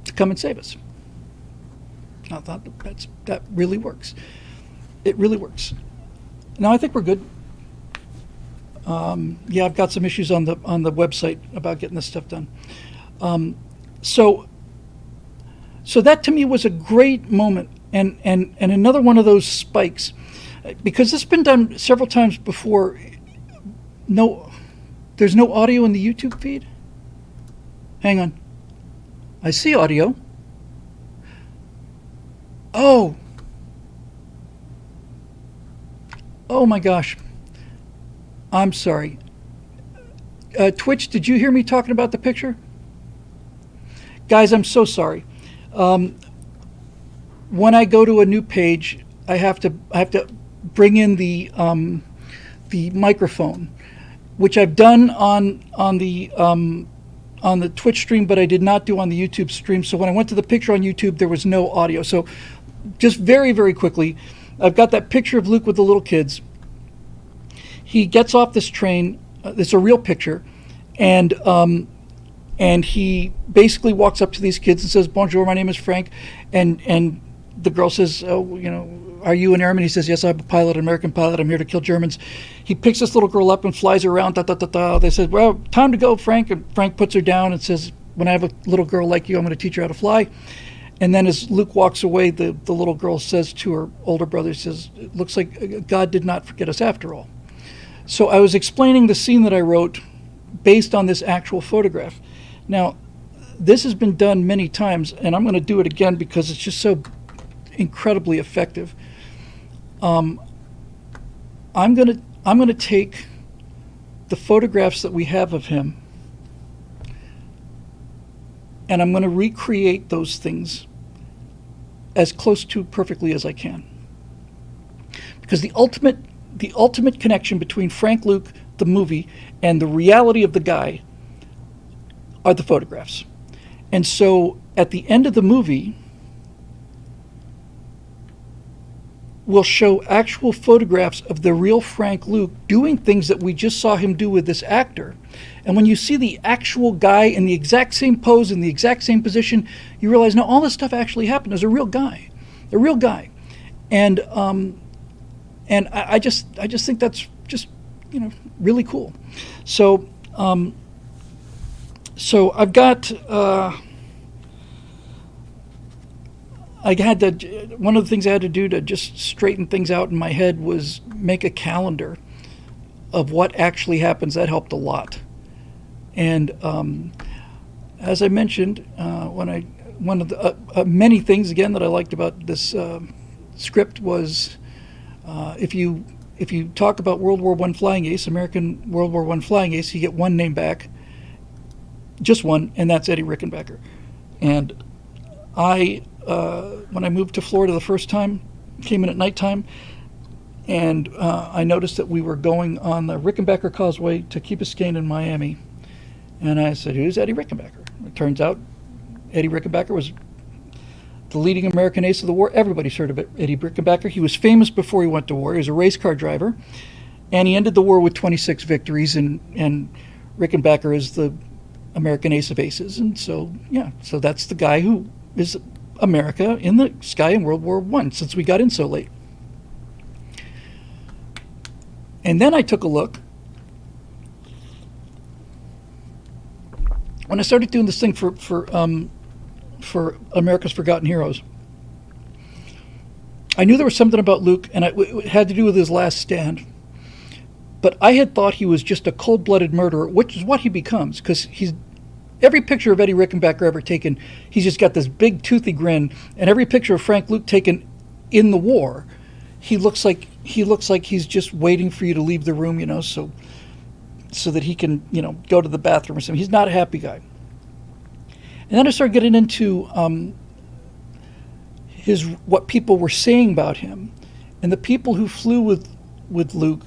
to come and save us. I thought that really works. It really works. Now I think we're good. Yeah, I've got some issues on the website about getting this stuff done. So that to me was a great moment, and another one of those spikes, because this has been done several times before. No, there's no audio in the YouTube feed. Hang on, I see audio. Oh my gosh, I'm sorry. Twitch, did you hear me talking about the picture? Guys, I'm so sorry. When I go to a new page, I have to bring in the microphone, which I've done on the Twitch stream, but I did not do on the YouTube stream. So when I went to the picture on YouTube, there was no audio. So just very, very quickly, I've got that picture of Luke with the little kids. He gets off this train. It's a real picture, and he basically walks up to these kids and says, "Bonjour, my name is Frank," and the girl says, "Oh, are you an airman?" He says, "Yes, I'm a pilot, an American pilot. I'm here to kill Germans." He picks this little girl up and flies her around. They said, "Well, time to go, Frank." And Frank puts her down and says, "When I have a little girl like you, I'm going to teach her how to fly." And then as Luke walks away, the little girl says to her older brother, says, "It looks like God did not forget us after all." So I was explaining the scene that I wrote based on this actual photograph. Now, this has been done many times, and I'm going to do it again because it's just so incredibly effective. I'm going to take the photographs that we have of him, and I'm going to recreate those things as close to perfectly as I can. Because the ultimate connection between Frank Luke, the movie, and the reality of the guy are the photographs. And so at the end of the movie, we'll show actual photographs of the real Frank Luke doing things that we just saw him do with this actor. And when you see the actual guy in the exact same pose, in the exact same position, you realize, no, all this stuff actually happened. There's a real guy. And I just think that's just, really cool. So I've got, one of the things I had to do to just straighten things out in my head was make a calendar of what actually happens. That helped a lot. And as I mentioned, one of the many things again that I liked about this script was if you talk about World War I flying ace, American World War I flying ace, you get one name back, just one, and that's Eddie Rickenbacker. And when I moved to Florida the first time, came in at nighttime, and I noticed that we were going on the Rickenbacker Causeway to Key Biscayne in Miami. And I said, "Who's Eddie Rickenbacker?" It turns out Eddie Rickenbacker was the leading American ace of the war. Everybody's heard of Eddie Rickenbacker. He was famous before he went to war. He was a race car driver, and he ended the war with 26 victories, and Rickenbacker is the American ace of aces. And so that's the guy who is America in the sky in World War I, since we got in so late. And then I took a look. When I started doing this thing for America's Forgotten Heroes, I knew there was something about Luke, and it had to do with his last stand. But I had thought he was just a cold-blooded murderer, which is what he becomes, because every picture of Eddie Rickenbacker ever taken, he's just got this big toothy grin, and every picture of Frank Luke taken in the war, he looks like he's just waiting for you to leave the room, so that he can, go to the bathroom or something. He's not a happy guy. And then I started getting into what people were saying about him, and the people who flew with Luke,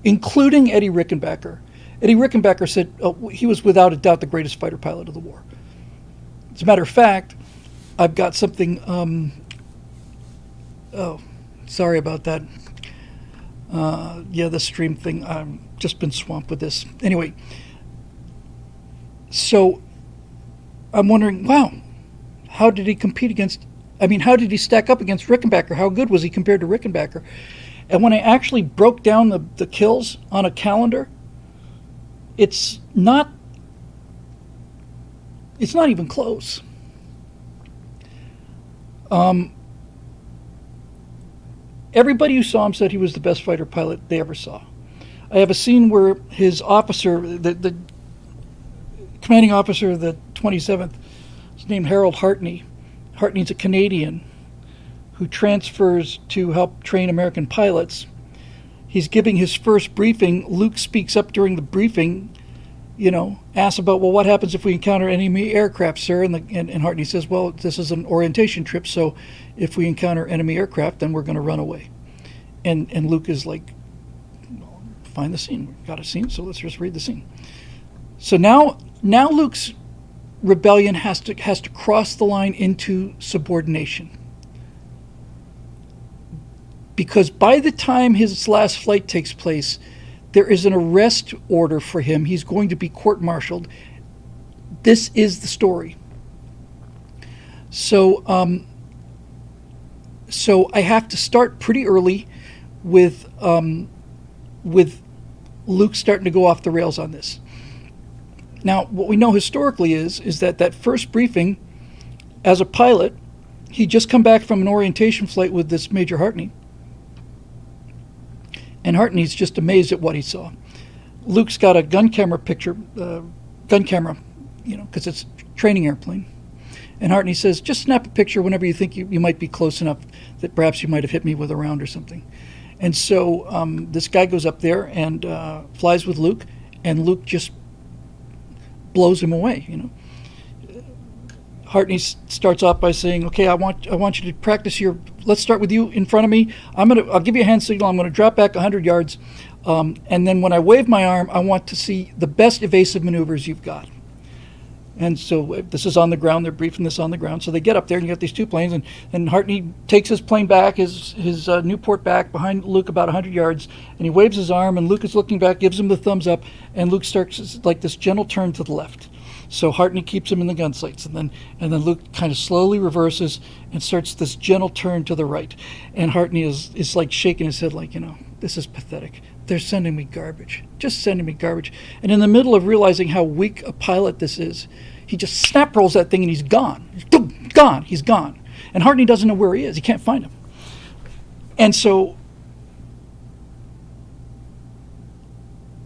including Eddie Rickenbacker. Eddie Rickenbacker said he was without a doubt the greatest fighter pilot of the war. As a matter of fact, I've got something. Sorry about that. The stream thing. I've just been swamped with this. Anyway, so I'm wondering, wow, how did he compete against? I mean, how did he stack up against Rickenbacker? How good was he compared to Rickenbacker? And when I actually broke down the kills on a calendar, it's not even close. Everybody who saw him said he was the best fighter pilot they ever saw. I have a scene where his officer, the commanding officer of the 27th, is named Harold Hartney. Hartney's a Canadian who transfers to help train American pilots. He's giving his first briefing. Luke speaks up during the briefing, asks about, well, what happens if we encounter enemy aircraft, sir? And Hartney says, well, this is an orientation trip, so if we encounter enemy aircraft, then we're going to run away. And Luke is like, well, find the scene. We've got a scene, so let's just read the scene. So now Luke's rebellion has to cross the line into subordination. Because by the time his last flight takes place, there is an arrest order for him. He's going to be court-martialed. This is the story. So I have to start pretty early with Luke starting to go off the rails on this. Now, what we know historically is that first briefing, as a pilot, he'd just come back from an orientation flight with this Major Hartney. And Hartney's just amazed at what he saw. Luke's got a gun camera, because it's a training airplane. And Hartney says, just snap a picture whenever you think you might be close enough that perhaps you might have hit me with a round or something. And so this guy goes up there and flies with Luke, and Luke just blows him away, Hartney starts off by saying, okay, I want you to practice let's start with you in front of me. I'll give you a hand signal. I'm going to drop back 100 yards. And then when I wave my arm, I want to see the best evasive maneuvers you've got. And so this is on the ground. They're briefing this on the ground. So they get up there and you got these two planes, and Hartney takes his plane back, his Newport back behind Luke about 100 yards, and he waves his arm, and Luke is looking back, gives him the thumbs up, and Luke starts like this gentle turn to the left. So Hartney keeps him in the gun sights, and then Luke kind of slowly reverses and starts this gentle turn to the right. And Hartney is like shaking his head like, this is pathetic. They're sending me garbage, just sending me garbage. And in the middle of realizing how weak a pilot this is, he just snap rolls that thing and he's gone. He's gone. And Hartney doesn't know where he is. He can't find him. And so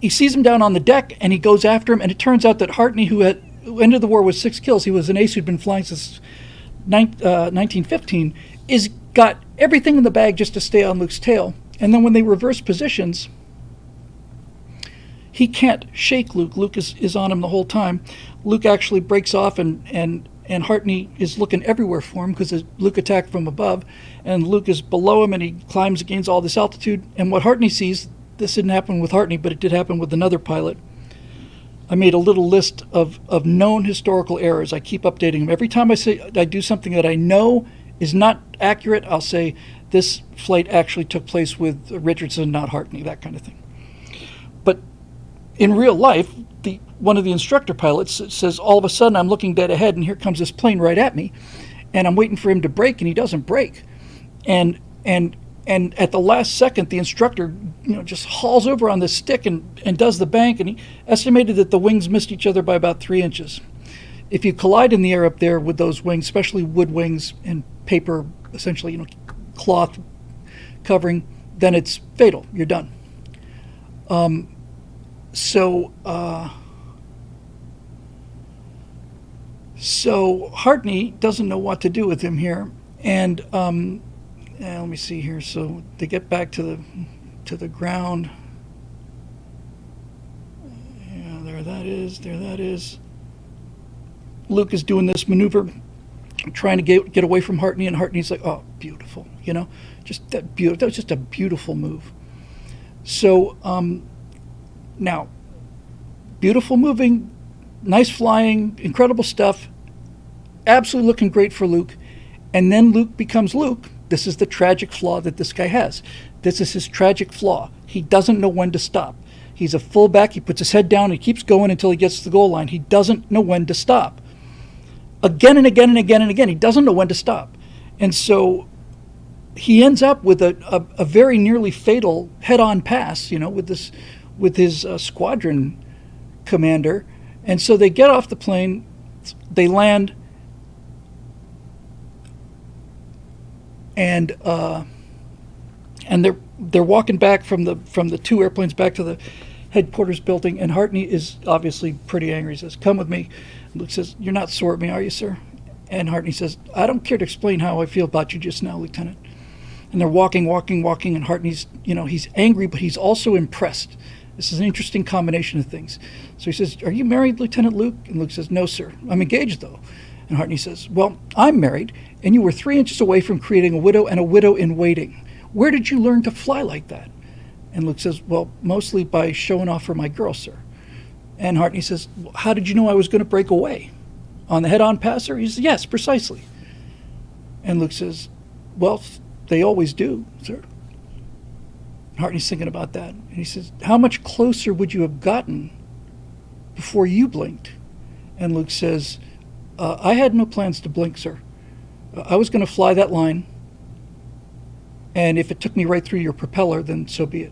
he sees him down on the deck and he goes after him. And it turns out that Hartney, who ended the war with 6 kills, he was an ace who'd been flying since 1915, is got everything in the bag just to stay on Luke's tail. And then when they reverse positions, he can't shake Luke. Luke is on him the whole time. Luke actually breaks off, and Hartney is looking everywhere for him because Luke attacked from above, and Luke is below him, and he climbs, gains all this altitude. And what Hartney sees, this didn't happen with Hartney, but it did happen with another pilot. I made a little list of known historical errors. I keep updating them. Every time I do something that I know is not accurate, I'll say this flight actually took place with Richardson, not Hartney, that kind of thing. But in real life, one of the instructor pilots says, all of a sudden I'm looking dead ahead and here comes this plane right at me, and I'm waiting for him to brake and he doesn't brake. And at the last second, the instructor just hauls over on this stick and does the bank, and he estimated that the wings missed each other by about 3 inches. If you collide in the air up there with those wings, especially wood wings and paper, essentially cloth covering, then it's fatal. You're done. So Hartney doesn't know what to do with him here, and let me see here. So they get back to the ground. Yeah, there that is. Luke is doing this maneuver, trying to get away from Hartney, and Hartney's like, oh, beautiful, just that beautiful. That was just a beautiful move. So now, beautiful moving, nice flying, incredible stuff, absolutely looking great for Luke. And then Luke becomes Luke. This is the tragic flaw that this guy has. This is his tragic flaw. He doesn't know when to stop. He's a fullback. He puts his head down. He keeps going until he gets to the goal line. He doesn't know when to stop. again and again and again and again. He doesn't know when to stop. And so he ends up with a very nearly fatal head-on pass, with his squadron commander. And so they get off the plane, they land, and they're walking back from the two airplanes back to the headquarters building, and Hartney is obviously pretty angry. He says, "Come with me." Luke says, "You're not sore at me, are you, sir?" And Hartney says, "I don't care to explain how I feel about you just now, Lieutenant." And they're walking, and Hartney's, he's angry, but he's also impressed. This is an interesting combination of things. So he says, "Are you married, Lieutenant Luke?" And Luke says, "No, sir. I'm engaged, though." And Hartney says, "Well, I'm married, and you were 3 inches away from creating a widow and a widow in waiting. Where did you learn to fly like that?" And Luke says, "Well, mostly by showing off for my girl, sir." And Hartney says, "Well, how did you know I was going to break away? On the head-on passer?" He says, "Yes, precisely." And Luke says, "Well, they always do, sir." And Hartney's thinking about that. And he says, "How much closer would you have gotten before you blinked?" And Luke says, "I had no plans to blink, sir. I was going to fly that line. And if it took me right through your propeller, then so be it."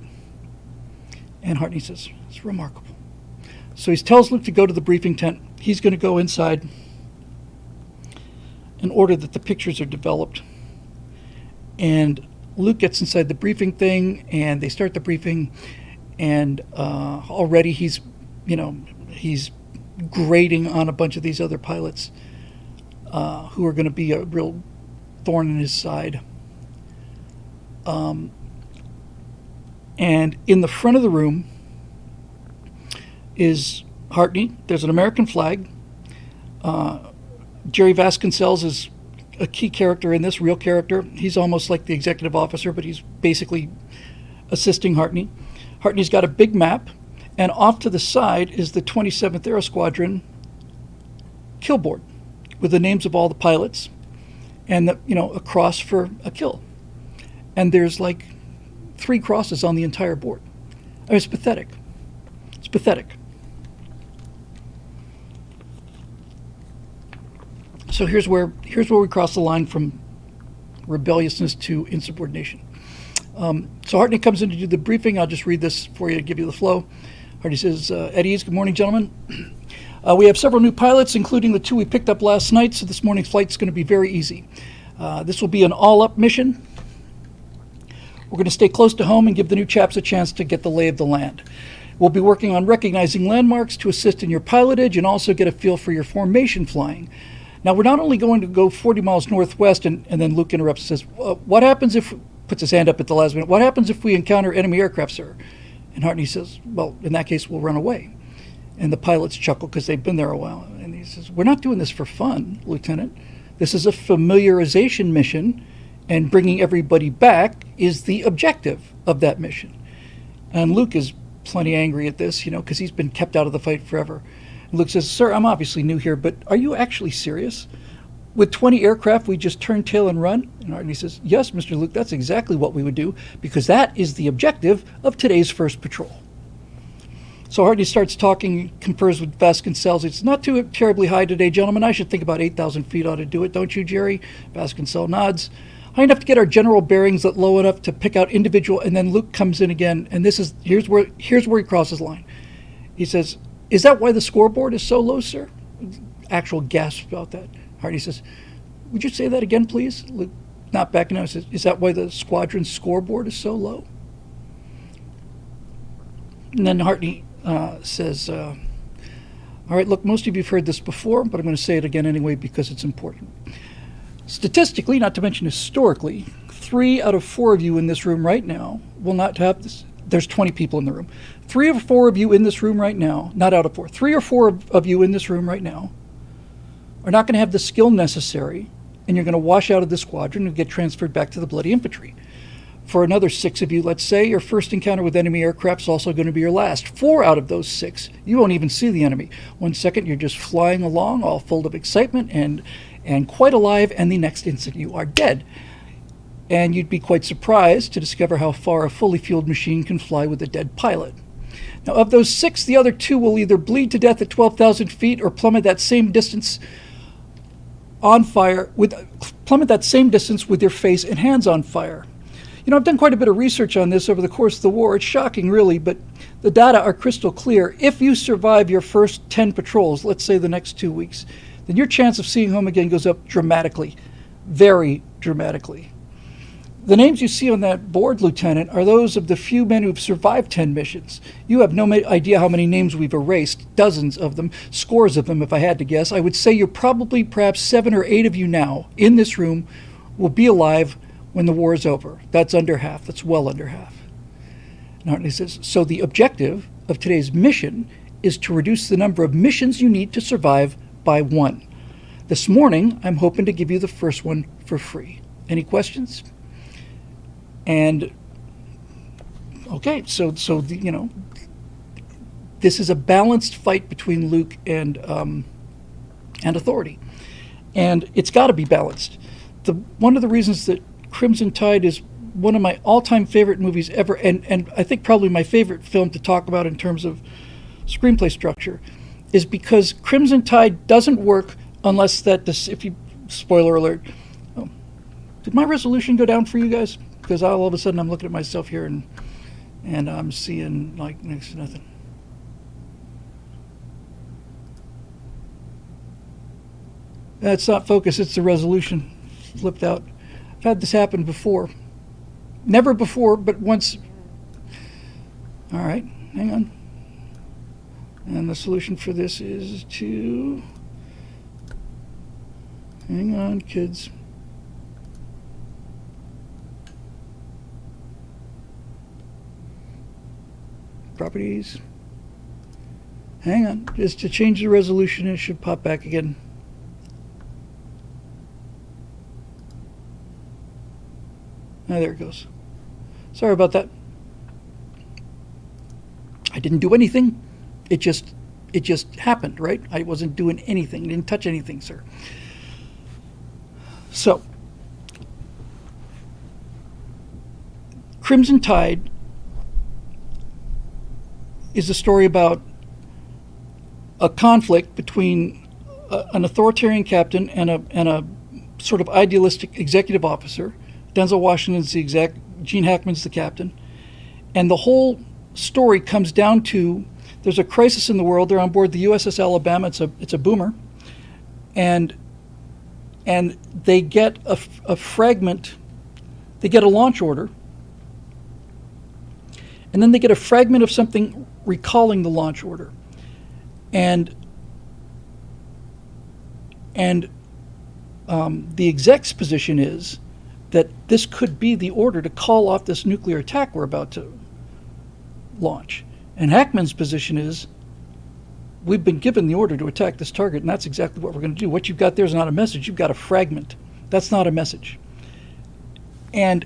And Hartney says, "It's remarkable." So he tells Luke to go to the briefing tent. He's going to go inside and order that the pictures are developed. And Luke gets inside the briefing thing, and they start the briefing. And already he's grading on a bunch of these other pilots who are going to be a real thorn in his side. And in the front of the room is Hartney. There's an American flag. Jerry Vasconcells is a key character in this, real character. He's almost like the executive officer, but he's basically assisting Hartney. Hartney's got a big map, and off to the side is the 27th Aero Squadron kill board with the names of all the pilots and a cross for a kill. And there's like 3 crosses on the entire board. I mean, it's pathetic. It's pathetic. So here's where we cross the line from rebelliousness to insubordination. So Hartney comes in to do the briefing. I'll just read this for you to give you the flow. Hartney says, "At ease, good morning, gentlemen. We have several new pilots, including the 2 we picked up last night, so this morning's flight is going to be very easy. This will be an all-up mission. We're going to stay close to home and give the new chaps a chance to get the lay of the land. We'll be working on recognizing landmarks to assist in your pilotage and also get a feel for your formation flying. Now, we're not only going to go 40 miles northwest," and then Luke interrupts and says, "What happens if," puts his hand up at the last minute, "what happens if we encounter enemy aircraft, sir?" And Hartney says, "Well, in that case, we'll run away." And the pilots chuckle because they've been there a while. And he says, "We're not doing this for fun, Lieutenant. This is a familiarization mission, and bringing everybody back is the objective of that mission." And Luke is plenty angry at this, because he's been kept out of the fight forever. And Luke says, "Sir, I'm obviously new here, but are you actually serious? With 20 aircraft, we just turn tail and run?" And Hartney says, "Yes, Mr. Luke, that's exactly what we would do, because that is the objective of today's first patrol." So Hartney starts talking, confers with Vasconcells. "It's not too terribly high today, gentlemen. I should think about 8,000 feet ought to do it, don't you, Jerry?" Vasconcells nods. "High enough to get our general bearings, but low enough to pick out individual." And then Luke comes in again, and here's where he crosses the line. He says, "Is that why the scoreboard is so low, sir?" Actual gasp about that. Hartney says, "Would you say that again, please?" Luke, not backing out, says, "Is that why the squadron scoreboard is so low?" And then Hartney says, "All right, look, most of you have heard this before, but I'm going to say it again anyway because it's important. Statistically, not to mention historically, 3 out of 4 of you in this room right now will not have this." There's 20 people in the room. 3 or 4 of you in this room right now, not out of 4, 3 or 4 of you in this room right now are not going to have the skill necessary, and you're going to wash out of this squadron and get transferred back to the bloody infantry. For another 6 of you, let's say, your first encounter with enemy aircraft is also going to be your last. 4 out of those 6, you won't even see the enemy. 1 second, you're just flying along, all full of excitement and quite alive, and the next instant you are dead. And you'd be quite surprised to discover how far a fully fueled machine can fly with a dead pilot. Now, of those 6, the other 2 will either bleed to death at 12,000 feet or plummet that same distance on fire, plummet that same distance with your face and hands on fire. You know, I've done quite a bit of research on this over the course of the war. It's shocking, really, but the data are crystal clear. If you survive your first 10 patrols, let's say the next 2 weeks, then your chance of seeing home again goes up dramatically, very dramatically. The names you see on that board, Lieutenant, are those of the few men who've survived 10 missions. You have no idea how many names we've erased, dozens of them, scores of them if I had to guess. I would say you're probably perhaps 7 or 8 of you now in this room will be alive when the war is over. That's under half. That's well under half. And Hartley says, so the objective of today's mission is to reduce the number of missions you need to survive by 1. This morning, I'm hoping to give you the first one for free. Any questions? And okay, so you know, this is a balanced fight between Luke and authority, and it's got to be balanced. One of the reasons that Crimson Tide is one of my all-time favorite movies ever, and I think probably my favorite film to talk about in terms of screenplay structure, is because Crimson Tide doesn't work unless that this. If you spoiler alert, did my resolution go down for you guys? Because all of a sudden I'm looking at myself here and I'm seeing like next to nothing. That's not focus, it's the resolution flipped out. I've had this happen before. Never before, but once. All right, hang on. And the solution for this is to, hang on, kids. Properties. Hang on, just to change the resolution, it should pop back again. Ah, there it goes. Sorry about that. I didn't do anything. It just happened, right? I wasn't doing anything. Didn't touch anything, sir. So, Crimson Tide is a story about a conflict between an authoritarian captain and a sort of idealistic executive officer. Denzel Washington's the exec, Gene Hackman's the captain, and the whole story comes down to there's a crisis in the world. They're on board the USS Alabama. It's a boomer, and they get a fragment. They get a launch order, and then they get a fragment of something recalling the launch order, and the exec's position is that this could be the order to call off this nuclear attack we're about to launch. And Hackman's position is, we've been given the order to attack this target, and that's exactly what we're going to do. What you've got there is not a message. You've got a fragment. That's not a message. And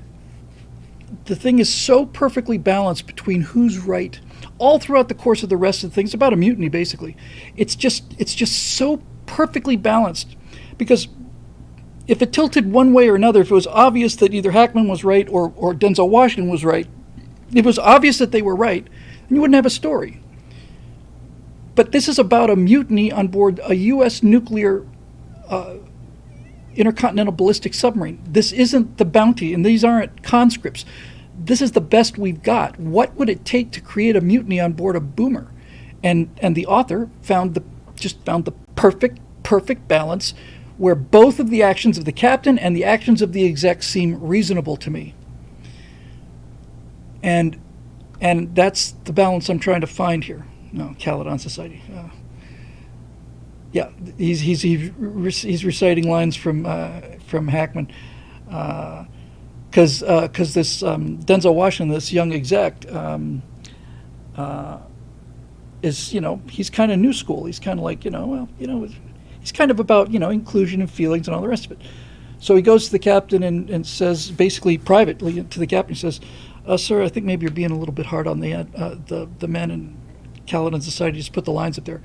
the thing is so perfectly balanced between who's right all throughout the course of the rest of the thing. It's about a mutiny, basically. It's just so perfectly balanced, because if it tilted one way or another, if it was obvious that either Hackman was right or Denzel Washington was right, if it was obvious that they were right, then you wouldn't have a story. But this is about a mutiny on board a U.S. nuclear intercontinental ballistic submarine. This isn't the Bounty, and these aren't conscripts. This is the best we've got. What would it take to create a mutiny on board a boomer? And the author found the perfect balance, where both of the actions of the captain and the actions of the exec seem reasonable to me. And that's the balance I'm trying to find here. No, Caledon Society. Yeah, he's reciting lines from Hackman, because this Denzel Washington, this young exec, is, he's kind of new school. He's kind of like, he's kind of about, inclusion and feelings and all the rest of it. So he goes to the captain and says, basically privately to the captain, he says, "Sir, I think maybe you're being a little bit hard on the men in Caledon Society." Just put the lines up there.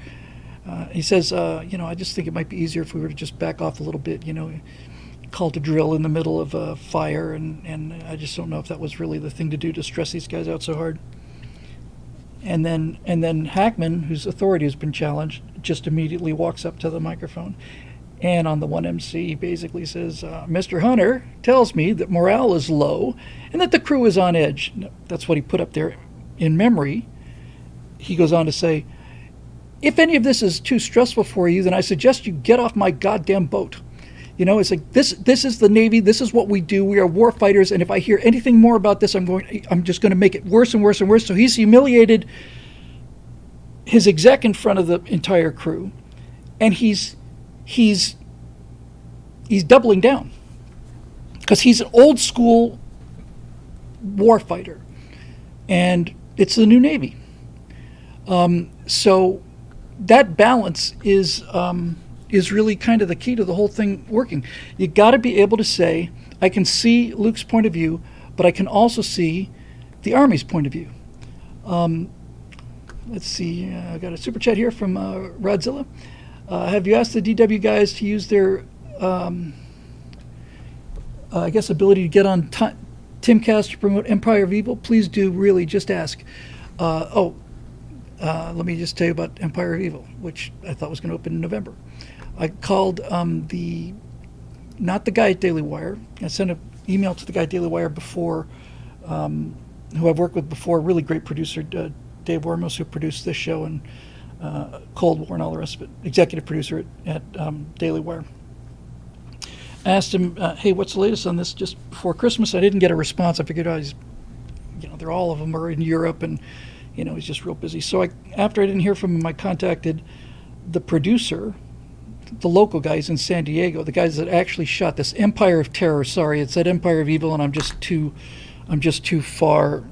He says, "I just think it might be easier if we were to just back off a little bit. Call to drill in the middle of a fire, and I just don't know if that was really the thing to do to stress these guys out so hard." And then Hackman, whose authority has been challenged, just immediately walks up to the microphone And on the 1MC, he basically says, Mr. Hunter tells me that morale is low and that the crew is on edge. That's what he put up there in memory. He goes on to say, if any of this is too stressful for you, then I suggest you get off my goddamn boat. You know, it's like, this is the Navy. This is what we do. We are war fighters. And if I hear anything more about this, I'm just going to make it worse and worse and worse. So he's humiliated his exec in front of the entire crew. And he's doubling down because he's an old school war fighter, and it's the new Navy. So that balance is really kind of the key to the whole thing working. You got to be able to say, I can see Luke's point of view, but I can also see the Army's point of view. Let's see, I got a super chat here from Rodzilla. Have you asked the DW guys to use their, ability to get on Timcast to promote Empire of Evil? Please do, really, just ask. Let me just tell you about Empire of Evil, which I thought was going to open in November. I called not the guy at Daily Wire. I sent an email to the guy at Daily Wire before, who I've worked with before, really great producer, Dave Wormos, who produced this show and Cold War and all the rest of it, executive producer at Daily Wire. I asked him, hey, what's the latest on this just before Christmas? I didn't get a response. I figured, they're all of them are in Europe, and, he's just real busy. So after I didn't hear from him, I contacted the producer, the local guys in San Diego, the guys that actually shot this Empire of Terror. Sorry, it said Empire of Evil, and I'm just too far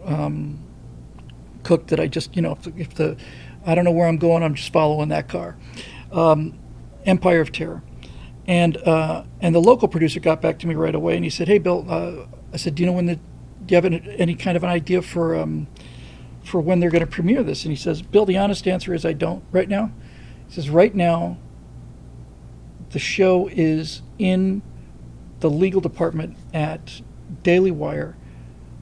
cooked that I just, I don't know where I'm going, I'm just following that car. Empire of Terror. And the local producer got back to me right away, and he said, hey, Bill, I said, do you have any kind of an idea for when they're going to premiere this? And he says, Bill, the honest answer is I don't right now. He says, right now, the show is in the legal department at Daily Wire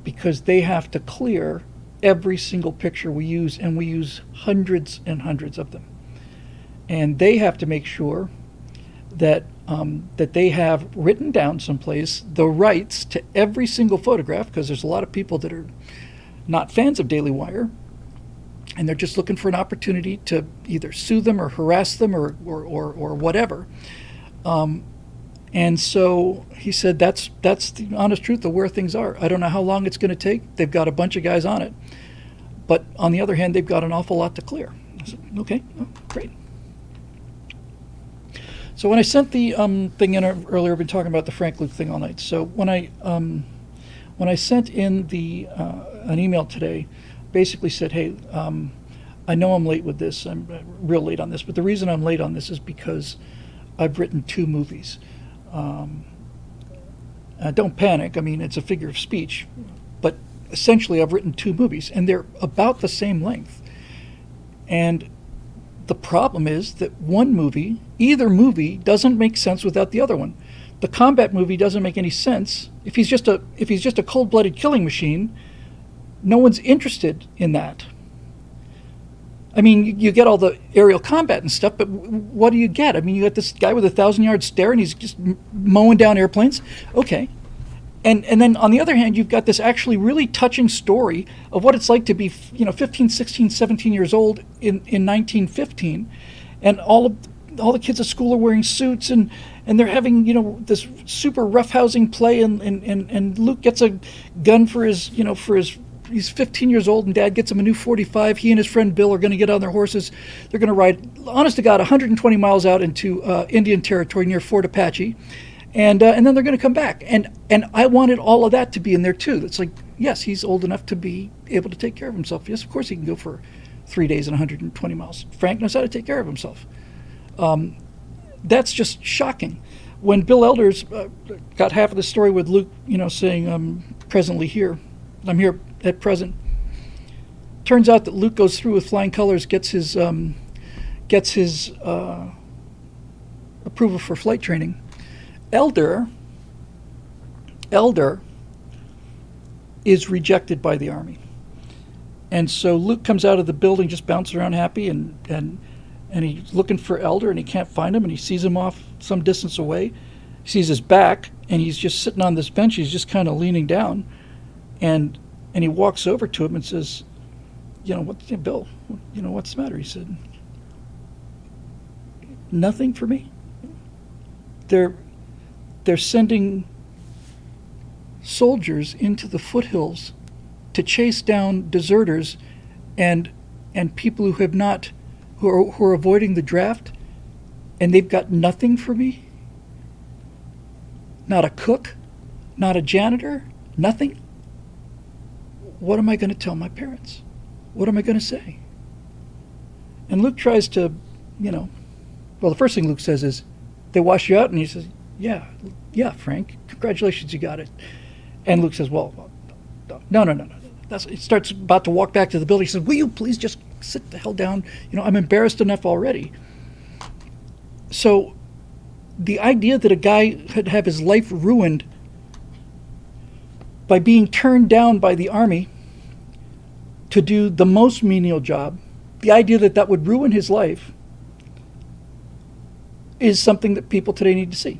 because they have to clear every single picture we use, and we use hundreds and hundreds of them. And they have to make sure that they have written down someplace the rights to every single photograph, because there's a lot of people that are not fans of Daily Wire, and they're just looking for an opportunity to either sue them or harass them or whatever. And so he said that's the honest truth of where things are. I don't know how long it's going to take. They've got a bunch of guys on it. But on the other hand, they've got an awful lot to clear. I said, okay, great. So when I sent the thing in earlier, I've been talking about the Frank Luke thing all night. So when I sent in an email today, basically said, hey, I know I'm late with this. I'm real late on this. But the reason I'm late on this is because I've written 2 movies. Don't panic. I mean, it's a figure of speech. But essentially, I've written 2 movies, and they're about the same length. And the problem is that either movie doesn't make sense without the other one. The combat movie doesn't make any sense. If he's just a cold-blooded killing machine, no one's interested in that. I mean, you get all the aerial combat and stuff, but what do you get? I mean, you got this guy with a 1,000-yard stare, and he's just mowing down airplanes. Okay. And then on the other hand, you've got this actually really touching story of what it's like to be, 15, 16, 17 years old in 1915, and all the kids at school are wearing suits, and they're having, this super roughhousing play, and Luke gets a gun for his he's 15 years old, and Dad gets him a new .45. He and his friend Bill are going to get on their horses. They're going to ride, honest to God, 120 miles out into Indian territory near Fort Apache. And then they're going to come back. And I wanted all of that to be in there, too. It's like, yes, he's old enough to be able to take care of himself. Yes, of course he can go for 3 days and 120 miles. Frank knows how to take care of himself. That's just shocking. When Bill Elders got half of the story with Luke, saying, I'm presently here. I'm here at present. Turns out that Luke goes through with flying colors, gets his approval for flight training. Elder is rejected by the Army. And so Luke comes out of the building just bouncing around happy, and and he's looking for Elder, and he can't find him, and he sees him off some distance away. He sees his back, and he's just sitting on this bench. He's just kind of leaning down, and he walks over to him and says, Bill, what's the matter? He said, nothing for me. They're sending soldiers into the foothills to chase down deserters and people who are avoiding the draft, and they've got nothing for me. Not a cook, not a janitor, nothing. What am I going to tell my parents? What am I going to say? And Luke tries to, the first thing Luke says is, they wash you out, and he says, yeah, Frank, congratulations, you got it. And Luke says, well, no. He starts about to walk back to the building. He says, will you please just sit the hell down? I'm embarrassed enough already. So the idea that a guy could have his life ruined by being turned down by the Army to do the most menial job, the idea that would ruin his life is something that people today need to see,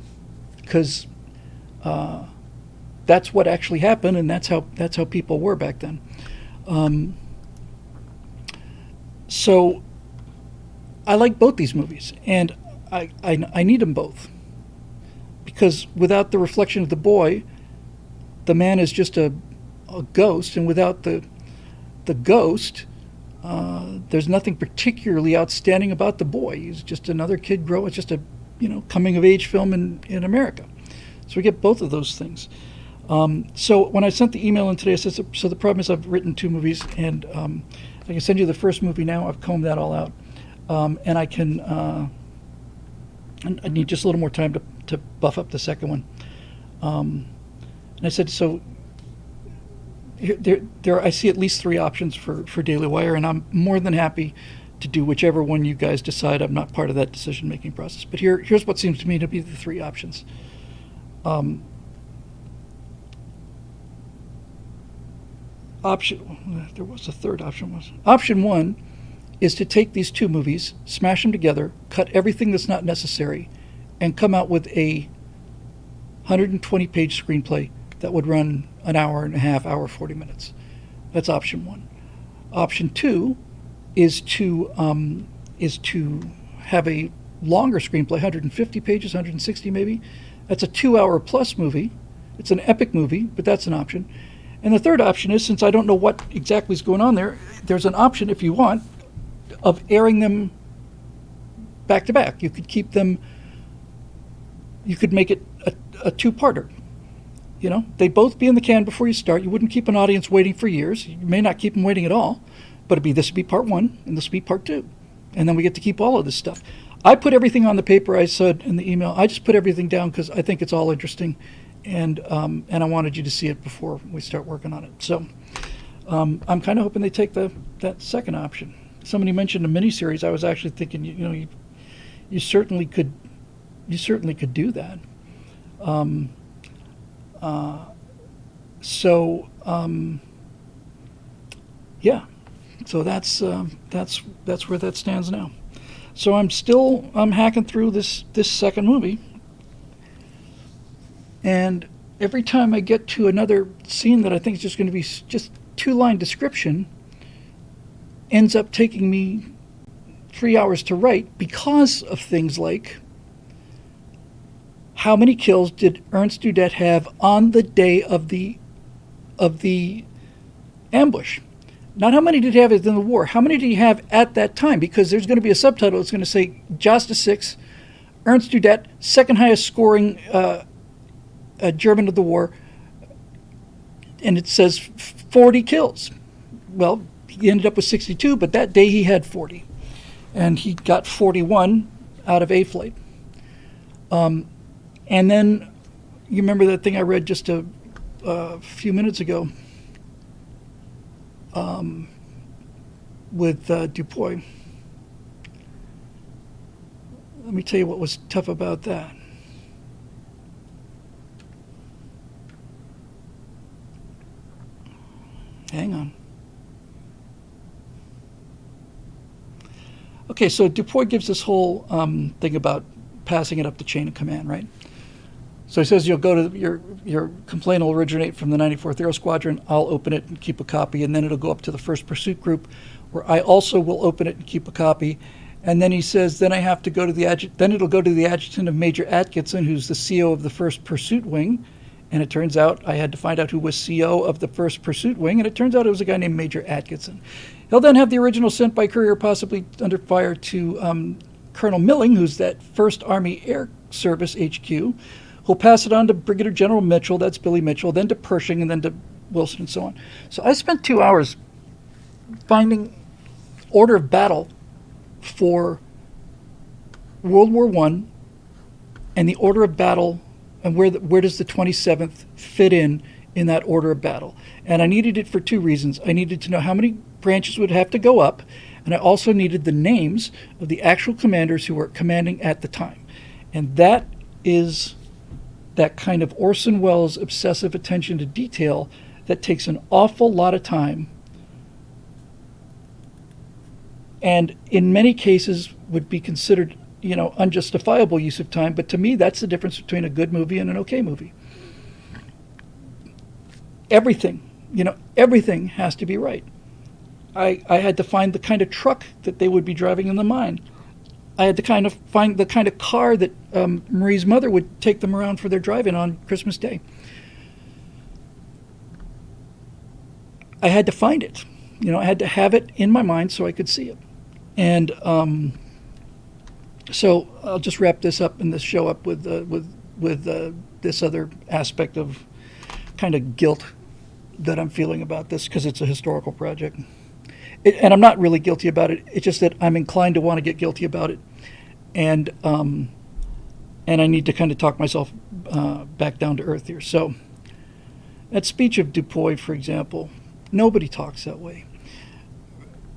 because that's what actually happened, and that's how people were back then. So I like both these movies, and I need them both, because without the reflection of the boy, the man is just a ghost, and without the ghost, there's nothing particularly outstanding about the boy. He's just another kid growing. It's just a coming of age film in America. So we get both of those things. So when I sent the email in today, I said, so the problem is I've written 2 movies, and I can send you the first movie now. I've combed that all out, and I can. I need just a little more time to buff up the second one. And I said, so there I see at least 3 options for Daily Wire, and I'm more than happy to do whichever one you guys decide. I'm not part of that decision-making process. But here's what seems to me to be the 3 options. There was a third option. Option 1 is to take these 2 movies, smash them together, cut everything that's not necessary, and come out with a 120-page screenplay that would run an hour and a half, hour 40 minutes. That's option 1. Option 2 is to have a longer screenplay, 150 pages, 160 maybe. That's a 2-hour plus movie. It's an epic movie, but that's an option. And the third option is, since I don't know what exactly is going on there's an option, if you want, of airing them back to back. You could keep them, you could make it a 2-parter. They'd both be in the can before you start. You wouldn't keep an audience waiting for years. You may not keep them waiting at all, but this would be part 1 and this would be part 2. And then we get to keep all of this stuff. I put everything on the paper. I said in the email, I just put everything down because I think it's all interesting, and I wanted you to see it before we start working on it. So I'm kind of hoping they take that second option. Somebody mentioned a miniseries. I was actually thinking, you certainly could do that. Yeah. So that's where that stands now. So I'm hacking through this second movie, and every time I get to another scene that I think is just going to be just 2-line description, ends up taking me 3 hours to write because of things like, how many kills did Ernst Dudette have on the day of the ambush? Not how many did he have in the war. How many did he have at that time? Because there's going to be a subtitle that's going to say Josta 6, Ernst Dudette, second highest scoring German of the war, and it says 40 kills. Well, he ended up with 62, but that day he had 40, and he got 41 out of A flight. And then you remember that thing I read just a few minutes ago with Dupuy. Let me tell you what was tough about that. Hang on. okay, so Dupuy gives this whole thing about passing it up the chain of command, right? So he says you'll go to your complaint will originate from the 94th Aero Squadron. I'll open it and keep a copy, and then it'll go up to the First Pursuit Group, where I also will open it and keep a copy. And then he says, then I have to go to then it'll go to the adjutant of Major Atkinson, who's the CO of the First Pursuit Wing. And it turns out I had to find out who was CO of the First Pursuit Wing, and it turns out it was a guy named Major Atkinson. He'll then have the original sent by courier, possibly under fire, to Colonel Milling, who's that 1st Army Air Service HQ, who'll pass it on to Brigadier General Mitchell, that's Billy Mitchell, then to Pershing, and then to Wilson, and so on. So I spent 2 hours finding order of battle for World War I and the order of battle and where does the 27th fit in that order of battle. And I needed it for 2 reasons. I needed to know how many branches would have to go up, and I also needed the names of the actual commanders who were commanding at the time. And that is that kind of Orson Welles obsessive attention to detail that takes an awful lot of time and in many cases would be considered, unjustifiable use of time. But to me, that's the difference between a good movie and an okay movie. Everything has to be right. I had to find the kind of truck that they would be driving in the mine. I had to find the kind of car that Marie's mother would take them around for their drive-in on Christmas Day. I had to find it. I had to have it in my mind so I could see it. And so I'll just wrap this up and this show up with this other aspect of kind of guilt that I'm feeling about this, because it's a historical project. And I'm not really guilty about it. It's just that I'm inclined to want to get guilty about it. And I need to kind of talk myself back down to earth here. So that speech of Dupuy, for example, nobody talks that way.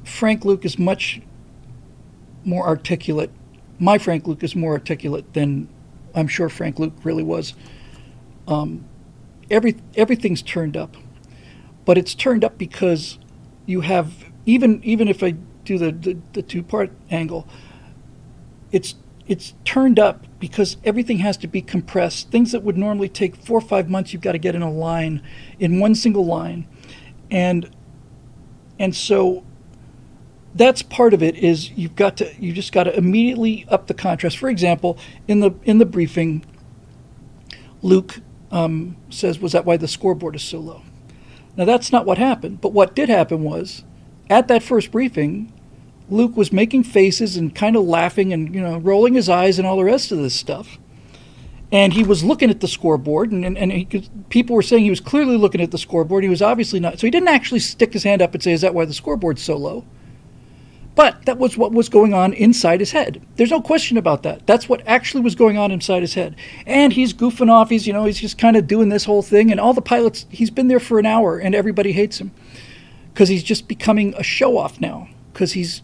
Frank Luke is much more articulate. My Frank Luke is more articulate than I'm sure Frank Luke really was. Everything's turned up. But it's turned up because you have, even if I do the 2-part angle, it's turned up because everything has to be compressed. Things that would normally take 4 or 5 months, you've got to get in a line, in one single line. And so that's part of it, is you just got to immediately up the contrast. For example, in the briefing, Luke says, was that why the scoreboard is so low? Now that's not what happened, but what did happen was, at that first briefing, Luke was making faces and kind of laughing and rolling his eyes and all the rest of this stuff. And he was looking at the scoreboard, and people were saying he was clearly looking at the scoreboard. He was obviously not. So he didn't actually stick his hand up and say, is that why the scoreboard's so low? But that was what was going on inside his head. There's no question about that. That's what actually was going on inside his head. And he's goofing off. He's just kind of doing this whole thing. And all the pilots, he's been there for an hour, and everybody hates him because he's just becoming a show-off now, because he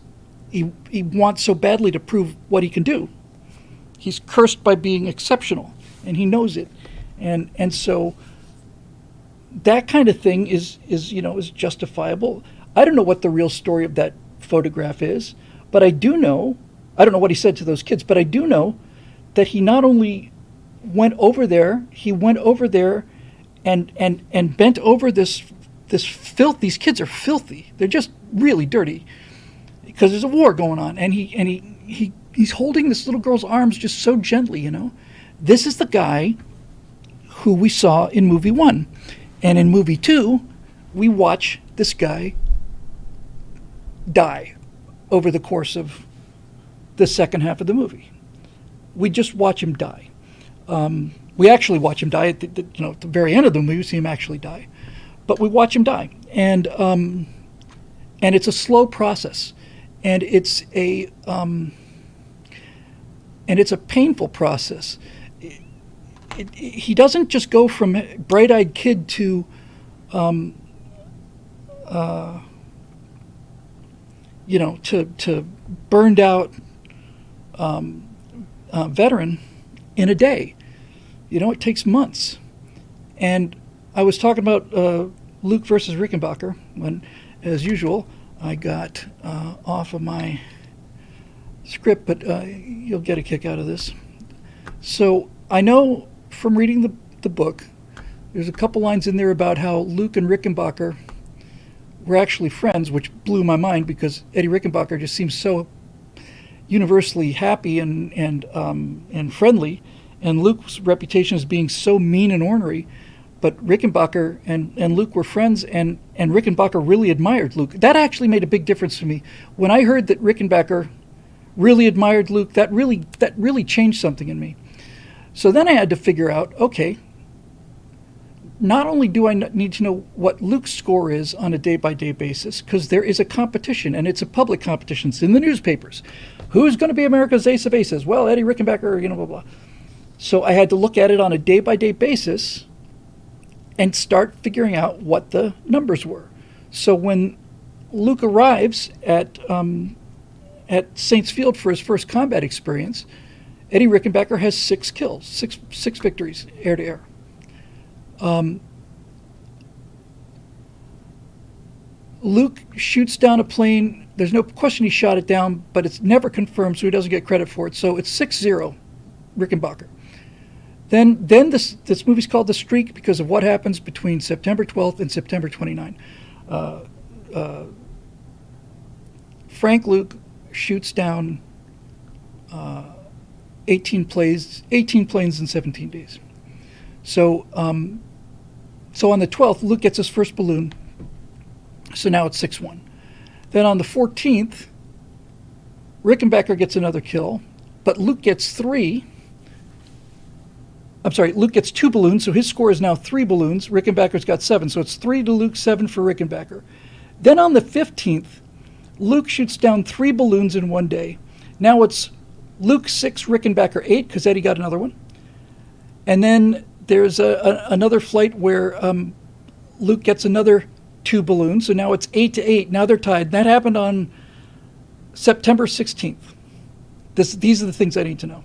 wants so badly to prove what he can do. He's cursed by being exceptional, and he knows it. And so that kind of thing is justifiable. I don't know what the real story of that photograph is, but I don't know what he said to those kids, but I do know that he not only went over there and bent over this filth. These kids are filthy. They're just really dirty because there's a war going on, and he's holding this little girl's arms just so gently. This is the guy who we saw in movie 1, and in movie 2 we watch this guy die over the course of the second half of the movie. We just watch him die. We actually watch him die at the very end of the movie. We see him actually die, but we watch him die, and it's a slow process, and it's a painful process. He doesn't just go from bright-eyed kid to to burned out veteran in a day. It takes months. And I was talking about Luke versus Rickenbacker when, as usual, I got off of my script, but you'll get a kick out of this. So I know from reading the book, there's a couple lines in there about how Luke and Rickenbacker were actually friends, which blew my mind because Eddie Rickenbacker just seems so universally happy and friendly, and Luke's reputation as being so mean and ornery. But Rickenbacker and Luke were friends, and Rickenbacker really admired Luke. That actually made a big difference to me. When I heard that Rickenbacker really admired Luke, that really changed something in me. So then I had to figure out, okay, not only do I need to know what Luke's score is on a day-by-day basis, because there is a competition, and it's a public competition. It's in the newspapers. Who's going to be America's ace of aces? Well, Eddie Rickenbacker, blah, blah. So I had to look at it on a day-by-day basis and start figuring out what the numbers were. So when Luke arrives at Saints Field for his first combat experience, Eddie Rickenbacker has 6 kills, six victories, air to air. Luke shoots down a plane. There's no question he shot it down, but it's never confirmed, so he doesn't get credit for it. So it's 6-0, Rickenbacker. Then this movie's called The Streak because of what happens between September 12th and September 29th. Frank Luke shoots down 18 planes in 17 days. So on the 12th, Luke gets his first balloon. So now it's 6-1. Then on the 14th, Rickenbacker gets another kill, but Luke gets 3. Luke gets 2 balloons, so his score is now 3 balloons. Rickenbacker's got 7, so it's 3 to Luke, 7 for Rickenbacker. Then on the 15th, Luke shoots down 3 balloons in one day. Now it's Luke 6, Rickenbacker 8, because Eddie got another one. And then there's another flight where Luke gets another 2 balloons, so now it's 8-8. Now they're tied. That happened on September 16th. These are the things I need to know.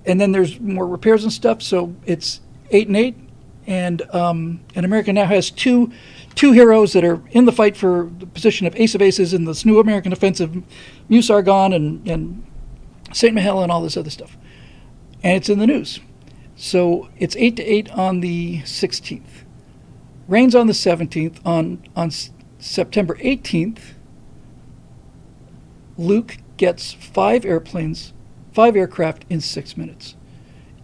And then there's more repairs and stuff, so it's 8-8. And America now has two heroes that are in the fight for the position of Ace of Aces in this new American offensive, Meuse-Argonne and Saint Mihiel and all this other stuff. And it's in the news. So it's 8-8 on the 16th. Rains on the 17th. On September 18th, Luke gets 5 aircraft in 6 minutes.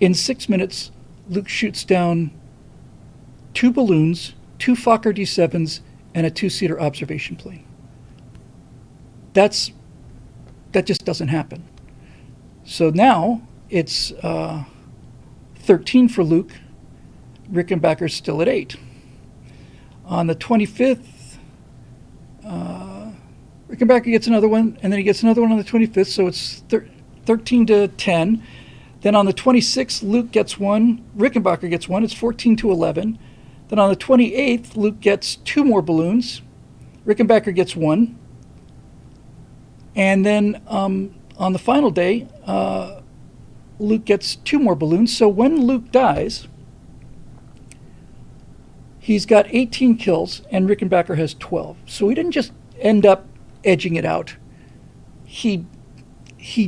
In 6 minutes, Luke shoots down 2 balloons, 2 Fokker D-7s, and a 2-seater observation plane. That just doesn't happen. So now it's 13 for Luke. Rickenbacker's still at 8. On the 25th, Rickenbacker gets another one, and then he gets another one on the 25th, so it's 13-10. Then on the 26th, Luke gets 1, Rickenbacker gets 1, it's 14-11. Then on the 28th, Luke gets 2 more balloons, Rickenbacker gets 1. And then on the final day, Luke gets 2 more balloons. So when Luke dies, he's got 18 kills, and Rickenbacker has 12. So he didn't just end up edging it out. He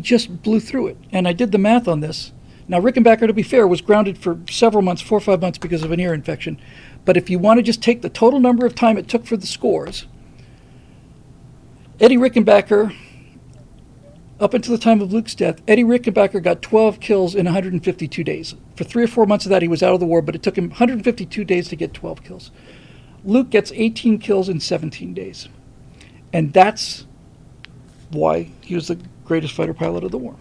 just blew through it. And I did the math on this. Now, Rickenbacker, to be fair, was grounded for several months, 4 or 5 months, because of an ear infection. But if you want to just take the total number of time it took for the scores, Eddie Rickenbacker, up until the time of Luke's death, Eddie Rickenbacker got 12 kills in 152 days. For 3 or 4 months of that, he was out of the war, but it took him 152 days to get 12 kills. Luke gets 18 kills in 17 days. And that's why he was the greatest fighter pilot of the war.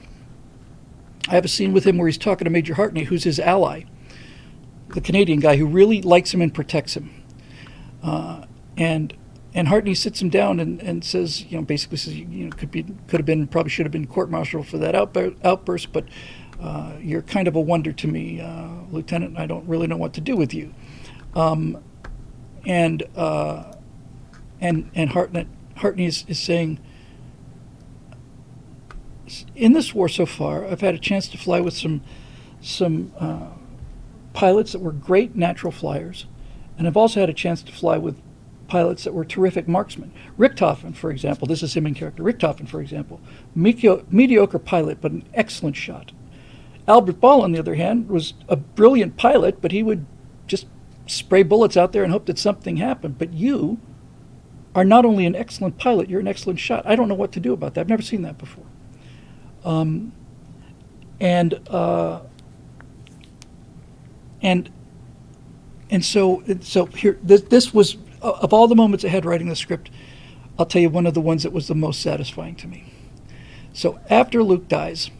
I have a scene with him where he's talking to Major Hartney, who's his ally, the Canadian guy who really likes him and protects him. And Hartney sits him down and says, basically says, could have been, probably should have been court-martialed for that outburst, but you're kind of a wonder to me, Lieutenant, and I don't really know what to do with you. And Hartney is saying, in this war so far, I've had a chance to fly with some pilots that were great natural flyers, and I've also had a chance to fly with pilots that were terrific marksmen. Richthofen, for example, this is him in character. Richthofen, for example, mediocre pilot, but an excellent shot. Albert Ball, on the other hand, was a brilliant pilot, but he would just spray bullets out there and hope that something happened. But you are not only an excellent pilot, you're an excellent shot. I don't know what to do about that. I've never seen that before. And so here, this was, of all the moments ahead writing the script, I'll tell you one of the ones that was the most satisfying to me. So after Luke dies,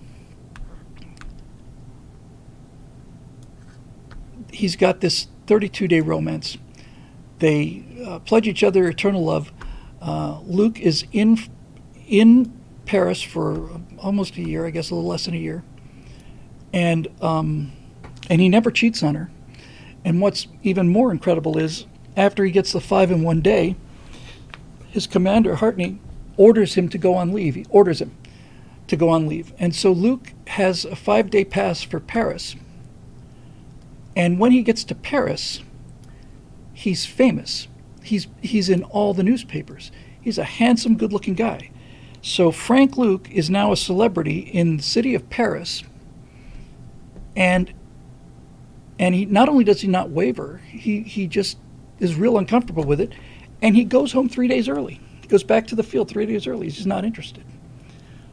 he's got this 32-day romance. They pledge each other eternal love. Luke is in Paris for almost a year, I guess a little less than a year, and he never cheats on her. And what's even more incredible is, after he gets the 5 in 1 day, his commander, Hartney, orders him to go on leave. He orders him to go on leave. And so Luke has a 5-day pass for Paris. And when he gets to Paris, he's famous. He's in all the newspapers. He's a handsome, good-looking guy. So Frank Luke is now a celebrity in the city of Paris. And he not only does he not waver, he just is real uncomfortable with it, and he goes home 3 days early. He goes back to the field 3 days early. He's just not interested.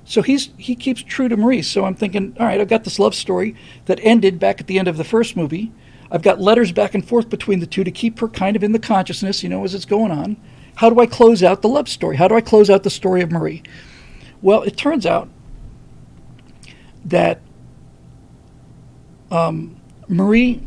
So he keeps true to Marie. So I'm thinking, all right, I've got this love story that ended back at the end of the first movie. I've got letters back and forth between the two to keep her kind of in the consciousness, as it's going on. How do I close out the love story? How do I close out the story of Marie? Well, it turns out that Marie,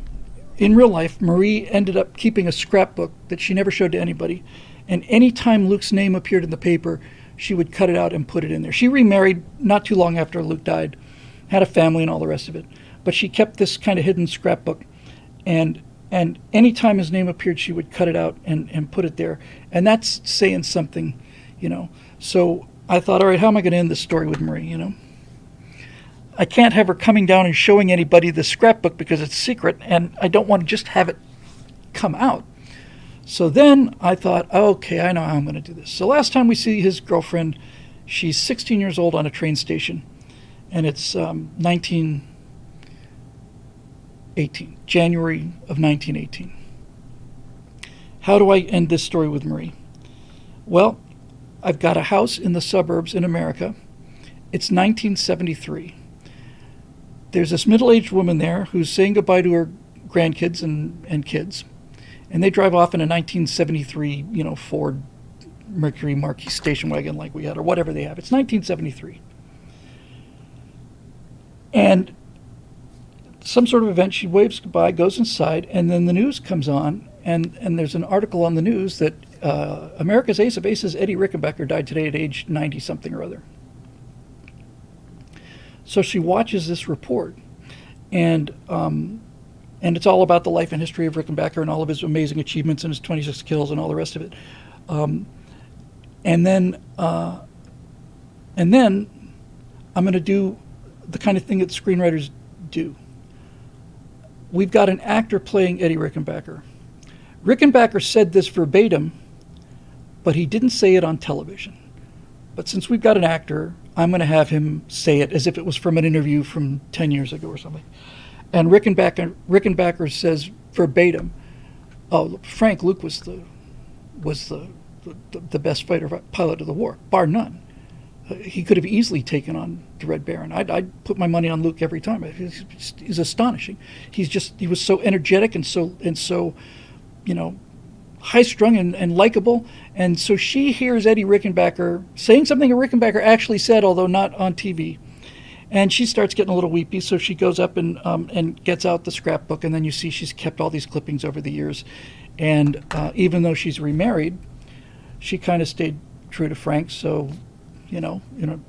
in real life, Marie ended up keeping a scrapbook that she never showed to anybody. And any time Luke's name appeared in the paper, she would cut it out and put it in there. She remarried not too long after Luke died, had a family and all the rest of it. But she kept this kind of hidden scrapbook. And any time his name appeared, she would cut it out and put it there. And that's saying something, So I thought, all right, how am I going to end this story with Marie, I can't have her coming down and showing anybody the scrapbook because it's secret, and I don't want to just have it come out. So then I thought, okay, I know how I'm going to do this. So last time we see his girlfriend, she's 16 years old on a train station, and it's 1918, January of 1918. How do I end this story with Marie? Well, I've got a house in the suburbs in America. It's 1973. There's this middle-aged woman there who's saying goodbye to her grandkids and kids, and they drive off in a 1973, Ford Mercury Marquis station wagon like we had, or whatever they have. It's 1973. And some sort of event, she waves goodbye, goes inside, and then the news comes on, and there's an article on the news that America's ace of aces, Eddie Rickenbacker, died today at age 90-something or other. So she watches this report, and it's all about the life and history of Rickenbacker and all of his amazing achievements and his 26 kills and all the rest of it. And then I'm going to do the kind of thing that screenwriters do. We've got an actor playing Eddie Rickenbacker. Rickenbacker said this verbatim, but he didn't say it on television. But since we've got an actor, I'm going to have him say it as if it was from an interview from 10 years ago or something. And Rickenbacker says verbatim, "Oh, Frank Luke was the best fighter pilot of the war, bar none. He could have easily taken on the Red Baron. I'd put my money on Luke every time. He's astonishing. He was so energetic and so high-strung and likable." And so she hears Eddie Rickenbacker saying something that Rickenbacker actually said, although not on TV. And she starts getting a little weepy, so she goes up and gets out the scrapbook, and then you see she's kept all these clippings over the years. And even though she's remarried, she kind of stayed true to Frank. So, the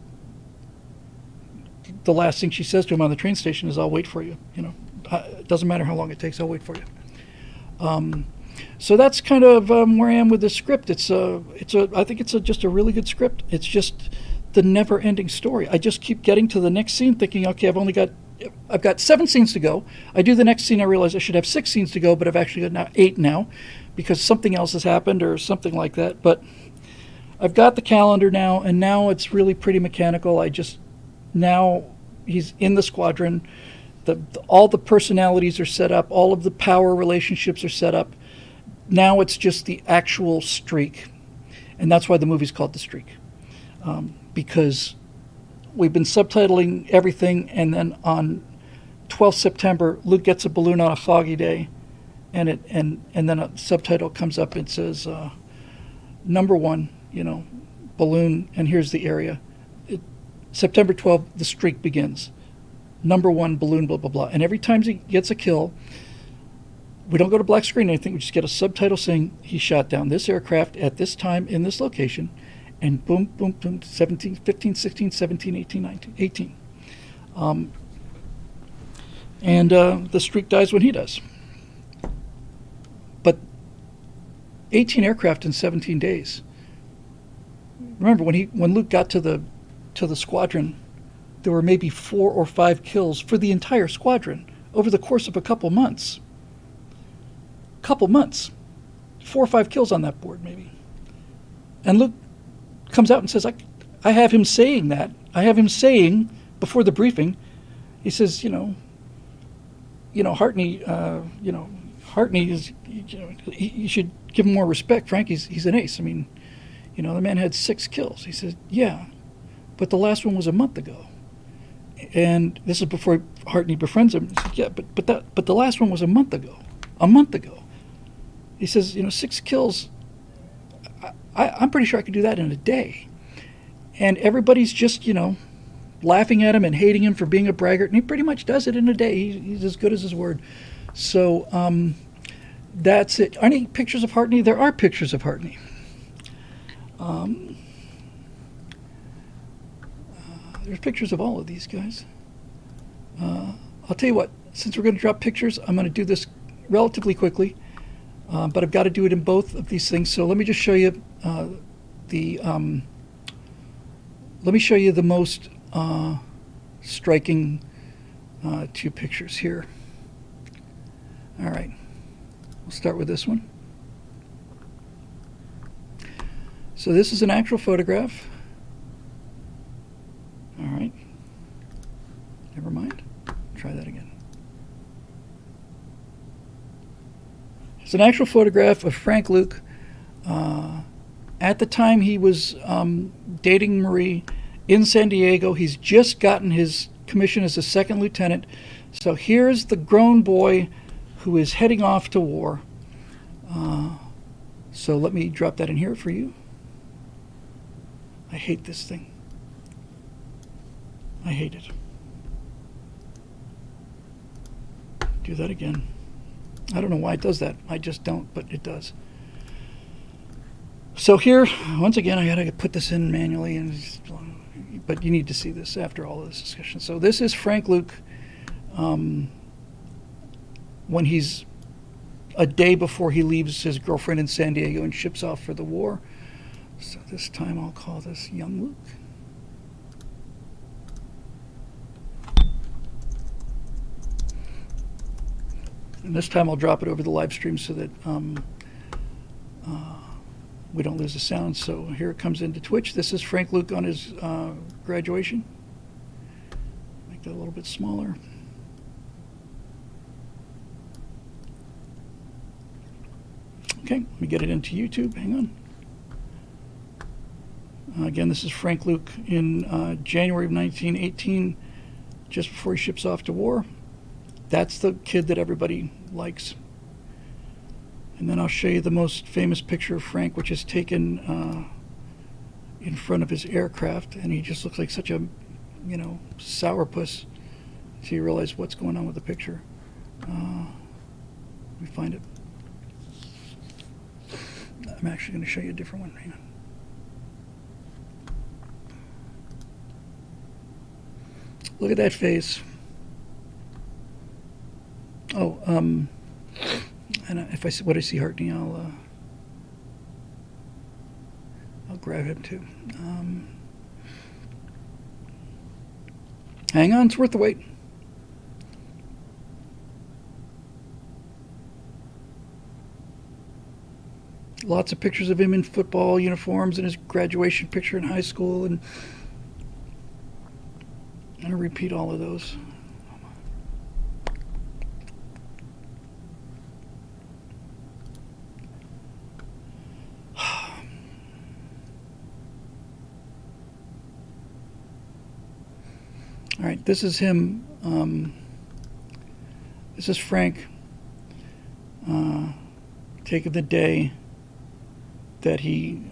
last thing she says to him on the train station is, "I'll wait for you. It doesn't matter how long it takes, I'll wait for you." So that's kind of where I am with this script. I think it's just a really good script. It's just the never-ending story. I just keep getting to the next scene thinking, okay, I've only got I've got 7 scenes to go. I do the next scene, I realize I should have 6 scenes to go, but I've actually got now 8 now because something else has happened or something like that. But I've got the calendar now, and now it's really pretty mechanical. Now he's in the squadron. All the personalities are set up. All of the power relationships are set up. Now it's just the actual streak. And that's why the movie's called The Streak. Because we've been subtitling everything, and then on 12th September, Luke gets a balloon on a foggy day, and then a subtitle comes up and says, number 1, balloon, and here's the area. September 12th, the streak begins. Number 1, balloon, blah, blah, blah. And every time he gets a kill, we don't go to black screen or anything. We just get a subtitle saying he shot down this aircraft at this time in this location, and boom, boom, boom, 17, 15, 16, 17, 18, 19, 18. And the streak dies when he does. But 18 aircraft in 17 days. Remember, when Luke got to the squadron, there were maybe 4 or 5 kills for the entire squadron over the course of a couple months. 4 or 5 kills on that board, maybe. And Luke comes out and says, I have him saying that. I have him saying before the briefing, he says, Hartney, Hartney is, you should give him more respect. Frank, he's an ace. I mean, the man had 6 kills. He says, yeah, but the last one was a month ago. And this is before Hartney befriends him. He said, yeah, but the last one was a month ago. He says, 6 kills, I'm pretty sure I could do that in a day. And everybody's just, laughing at him and hating him for being a braggart. And he pretty much does it in a day. He's as good as his word. So that's it. Are any pictures of Hartney? There are pictures of Hartney. There's pictures of all of these guys. I'll tell you what, since we're going to drop pictures, I'm going to do this relatively quickly. But I've got to do it in both of these things. So let me just show you the most striking 2 pictures here. All right, we'll start with this one. So this is an actual photograph. All right, never mind. Try that again. It's an actual photograph of Frank Luke at the time he was dating Marie in San Diego. He's just gotten his commission as a 2nd lieutenant. So here's the grown boy who is heading off to war. So let me drop that in here for you. I hate this thing. I hate it. Do that again. I don't know why it does that. I just don't, but it does. So here, once again, I gotta put this in manually, but you need to see this after all of this discussion. So this is Frank Luke when he's a day before he leaves his girlfriend in San Diego and ships off for the war. So this time I'll call this young Luke. And this time I'll drop it over the live stream so that we don't lose the sound. So here it comes into Twitch. This is Frank Luke on his graduation. Make that a little bit smaller. Okay, let me get it into YouTube. Hang on. Again, this is Frank Luke in January of 1918, just before he ships off to war. That's the kid that everybody likes. And then I'll show you the most famous picture of Frank, which is taken in front of his aircraft, and he just looks like such a, sourpuss. So you realize what's going on with the picture. Let me find it. I'm actually going to show you a different one. Hang on. Look at that face. Oh, and if I see what I see Hartney, I'll grab him too. Hang on, it's worth the wait. lots of pictures of him in football uniforms and his graduation picture in high school, and I'm going to repeat all of those. All right, this is him. This is Frank taking the day that he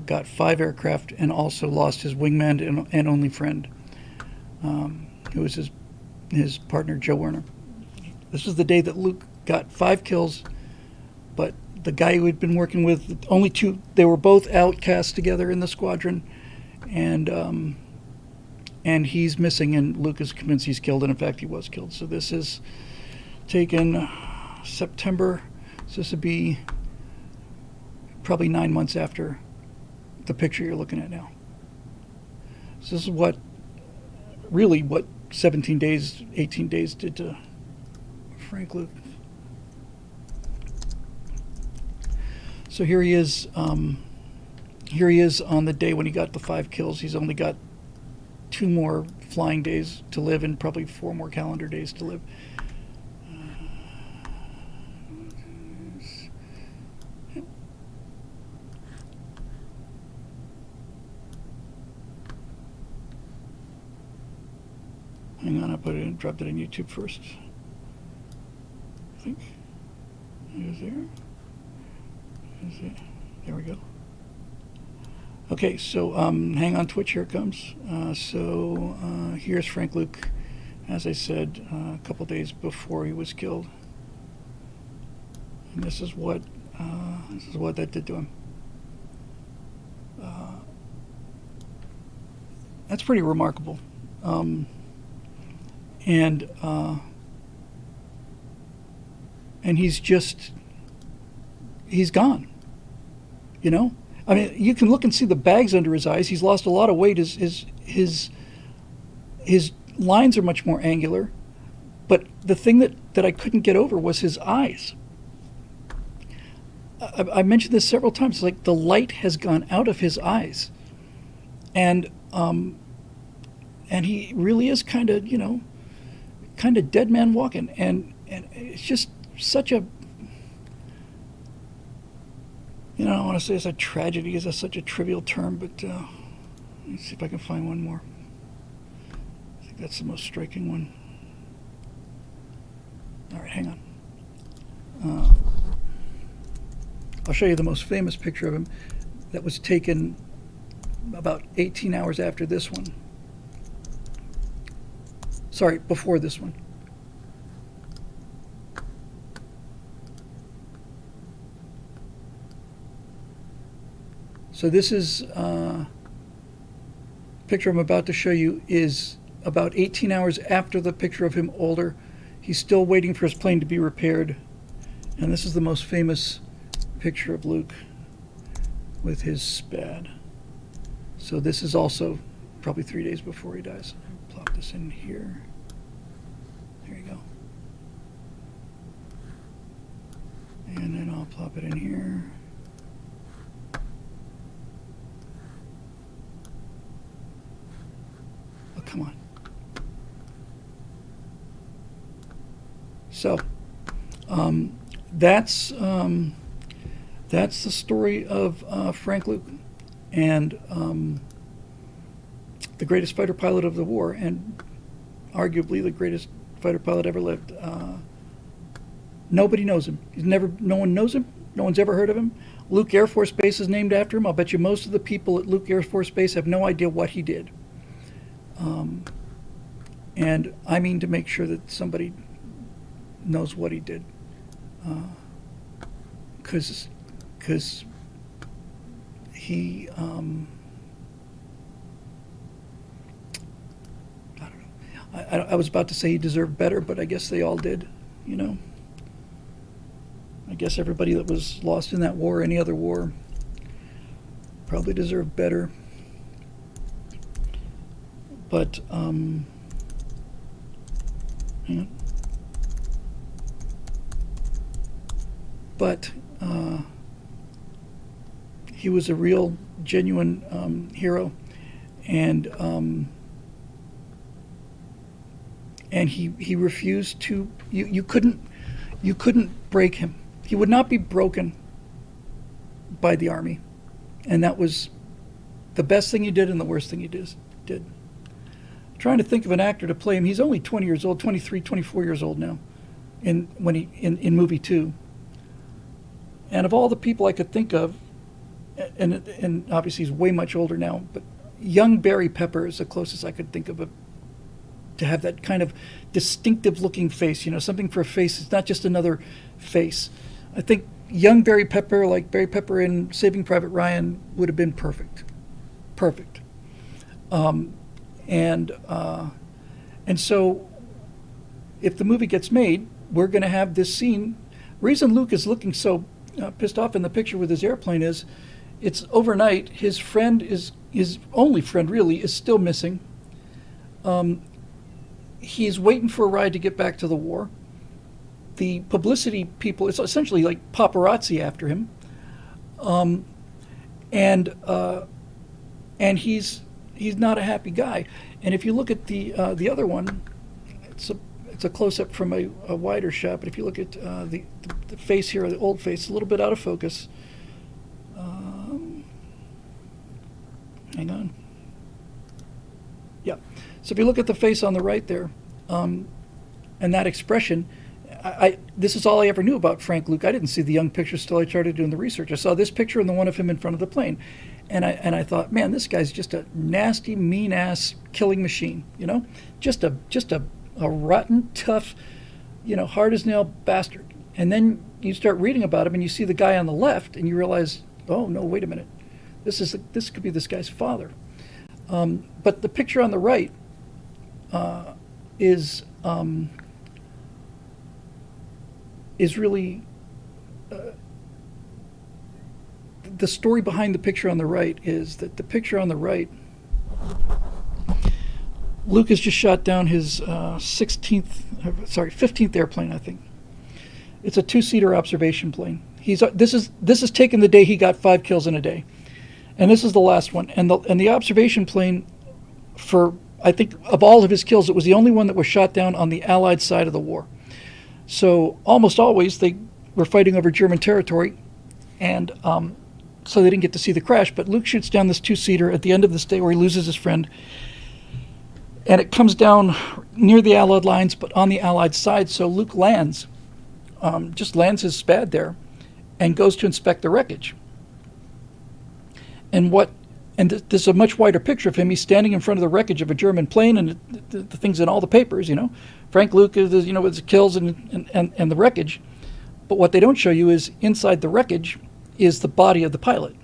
got 5 aircraft and also lost his wingman and only friend, who was his partner, Joe Werner. This was the day that Luke got 5 kills, but the guy who had been working with, only 2, they were both outcast together in the squadron, and he's missing, and Luke is convinced he's killed, and in fact he was killed. So this is taken September, so this would be probably 9 months after the picture you're looking at now. So this is what 17 days, 18 days did to Frank Luke. So here he is on the day when he got the 5 kills. He's only got 2 more flying days to live and probably 4 more calendar days to live. Hang on, I dropped it in YouTube first. I think it was there. There we go. Okay, so hang on, Twitch, here it comes. Here's Frank Luke, as I said, a couple days before he was killed. And this is what that did to him. That's pretty remarkable. And he's gone. You know? I mean, you can look and see the bags under his eyes. He's lost a lot of weight. His lines are much more angular. But the thing that I couldn't get over was his eyes. I mentioned this several times. It's like the light has gone out of his eyes. And he really is kind of dead man walking. And it's just such a, I don't want to say it's a tragedy, it's such a trivial term, but let me see if I can find one more. I think that's the most striking one. All right, hang on. I'll show you the most famous picture of him that was taken about 18 hours after this one. Sorry, before this one. So this is picture I'm about to show you is about 18 hours after the picture of him older. He's still waiting for his plane to be repaired. And this is the most famous picture of Luke with his SPAD. So this is also probably 3 days before he dies. I'll plop this in here. There you go. And then I'll plop it in here. Oh, come on. So, that's the story of Frank Luke, and the greatest fighter pilot of the war, and arguably the greatest fighter pilot ever lived. Nobody knows him. No one knows him. No one's ever heard of him. Luke Air Force Base is named after him. I'll bet you most of the people at Luke Air Force Base have no idea what he did. And I mean to make sure that somebody knows what he did. Because he, I don't know. I was about to say he deserved better, but I guess they all did, you know. I guess everybody that was lost in that war, any other war, probably deserved better. But, hang on. But He was a real, genuine hero, and he refused to. You couldn't break him. He would not be broken by the Army, and that was the best thing he did and the worst thing he did. Trying to think of an actor to play him. He's only 20 years old, 23, 24 years old now, in movie 2. And of all the people I could think of, and obviously he's way much older now, but young Barry Pepper is the closest I could think of to have that kind of distinctive looking face, something for a face. It's not just another face. I think young Barry Pepper, like Barry Pepper in Saving Private Ryan, would have been perfect. And so if the movie gets made, we're going to have this scene. Reason Luke is looking so pissed off in the picture with his airplane is it's overnight. His friend his only friend really is still missing. He's waiting for a ride to get back to the war. The publicity people, it's essentially like paparazzi after him. And he's not a happy guy. And if you look at the other one, it's a close-up from a wider shot. But if you look at the face here, the old face, a little bit out of focus. Hang on. Yeah. So if you look at the face on the right there, and that expression, this is all I ever knew about Frank Luke. I didn't see the young pictures till I started doing the research. I saw this picture and the one of him in front of the plane. And I thought, man, this guy's just a nasty, mean-ass killing machine, Just a rotten, tough, hard-as-nail bastard. And then you start reading about him and you see the guy on the left and you realize, oh, no, wait a minute. This could be this guy's father. But the picture on the right is really the story behind the picture on the right is that the picture on the right, Luke has just shot down his 15th airplane, I think. It's a 2-seater observation plane. This is taken the day he got 5 kills in a day, and this is the last one. And the observation plane, for I think of all of his kills, it was the only one that was shot down on the Allied side of the war. So almost always they were fighting over German territory, and so they didn't get to see the crash. But Luke shoots down this 2-seater at the end of this day where he loses his friend, and it comes down near the Allied lines, but on the Allied side. So Luke just lands his Spad there, and goes to inspect the wreckage. And there's a much wider picture of him. He's standing in front of the wreckage of a German plane, and the thing's in all the papers, Frank Luke is, with his kills and the wreckage. But what they don't show you is inside the wreckage is the body of the pilot.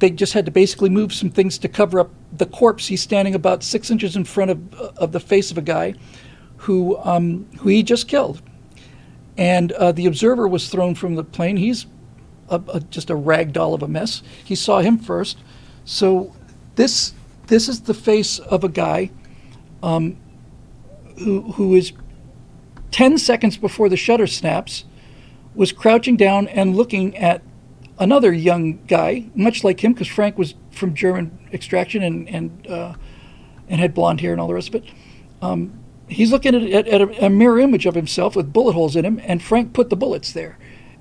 They just had to basically move some things to cover up the corpse. He's standing about 6 inches in front of the face of a guy who he just killed. And the observer was thrown from the plane. He's just a rag doll of a mess. He saw him first. So this is the face of a guy who is 10 seconds before the shutter snaps, was crouching down and looking at another young guy, much like him, because Frank was from German extraction and had blonde hair and all the rest of it. He's looking at a mirror image of himself with bullet holes in him, and Frank put the bullets there,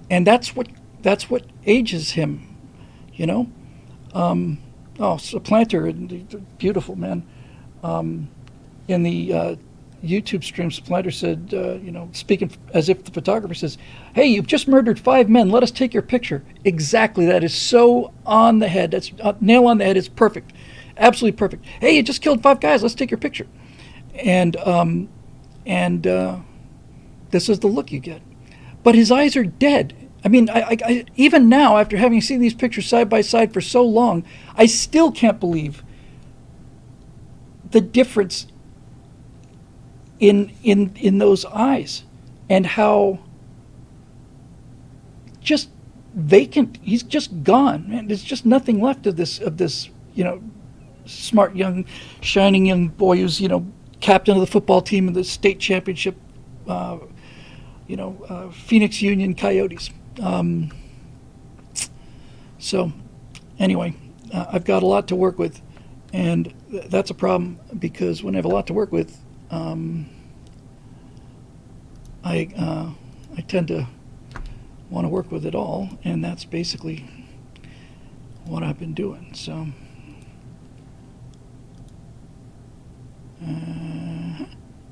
and that's what ages him, Supplanter, beautiful, man. In the YouTube stream, Supplanter said, speaking as if the photographer says, "Hey, you've just murdered 5 men. Let us take your picture." Exactly. That is so on the head. That's nail on the head. It's perfect. Absolutely perfect. "Hey, you just killed 5 guys. Let's take your picture." And this is the look you get. But his eyes are dead. I mean, I even now, after having seen these pictures side by side for so long, I still can't believe the difference in those eyes, and how just vacant. He's just gone, man. There's just nothing left of this smart young, shining young boy who's captain of the football team in the state championship, Phoenix Union Coyotes. So Anyway, I've got a lot to work with, and that's a problem because when I have a lot to work with, I tend to want to work with it all, and that's basically what I've been doing. So,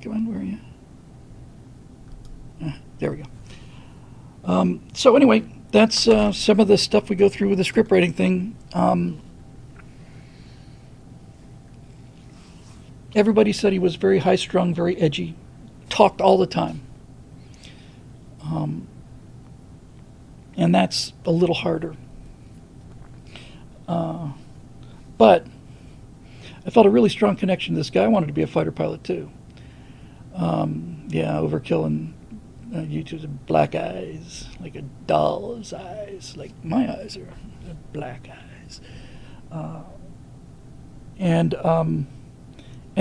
come on, where are you? There we go. So anyway, that's some of the stuff we go through with the script writing thing. Everybody said he was very high-strung, very edgy, talked all the time. And that's a little harder. But I felt a really strong connection to this guy. I wanted to be a fighter pilot too. Yeah, overkill and YouTube's black eyes, like a doll's eyes, like my eyes are black eyes. And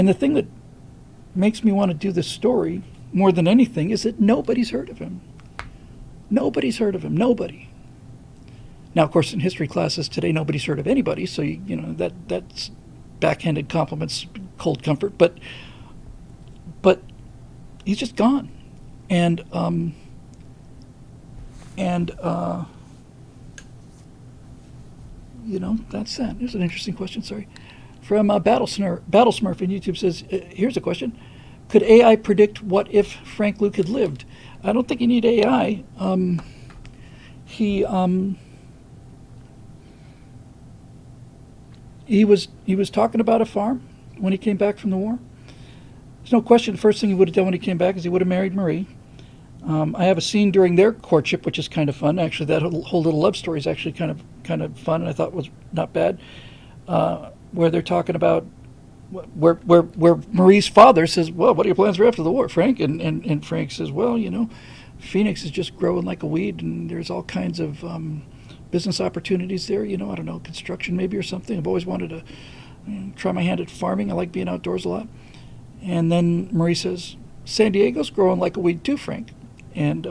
the thing that makes me want to do this story more than anything is that nobody's heard of him. Nobody's heard of him. Nobody. Now, of course, in history classes today, nobody's heard of anybody. So you know that's backhanded compliments, cold comfort. But he's just gone, and you know, that's that. Here's an interesting question. Sorry. From Battlesmurf in YouTube says, here's a question. Could AI predict what if Frank Luke had lived? I don't think you need AI. He was talking about a farm when he came back from the war. There's no question the first thing he would have done when he came back is he would have married Marie. I have a scene during their courtship, which is kind of fun. Actually, that whole little love story is actually kind of fun, and I thought was not bad. Where they're talking about where Marie's father says, "Well, what are your plans for after the war, Frank?" And Frank says, "Well, you know, Phoenix is just growing like a weed, and there's all kinds of business opportunities there. You know, I don't know, construction maybe or something. I've always wanted to try my hand at farming. I like being outdoors a lot." And then Marie says, "San Diego's growing like a weed too, Frank." And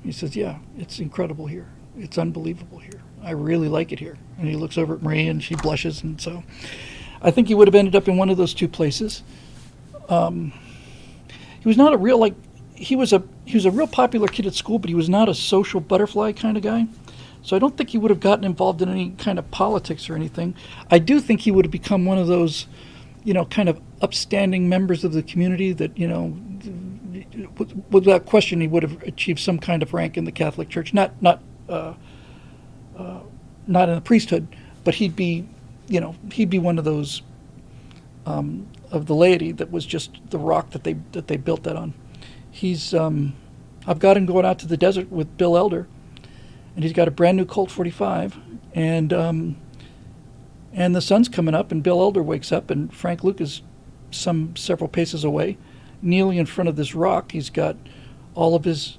he says, "Yeah, it's incredible here. It's unbelievable here. I really like it here." And he looks over at Marie and she blushes. And so I think he would have ended up in one of those two places. He was not a real, he was a real popular kid at school, but he was not a social butterfly kind of guy. So I don't think he would have gotten involved in any kind of politics or anything. I do think he would have become one of those, you know, kind of upstanding members of the community that, you know, without question, he would have achieved some kind of rank in the Catholic Church. Not in the priesthood, but he'd be one of those of the laity that was just the rock that they built that on. He's I've got him going out to the desert with Bill Elder, and he's got a brand new Colt 45, and the sun's coming up, and Bill Elder wakes up, and Frank Luke is several paces away, kneeling in front of this rock. He's got all of his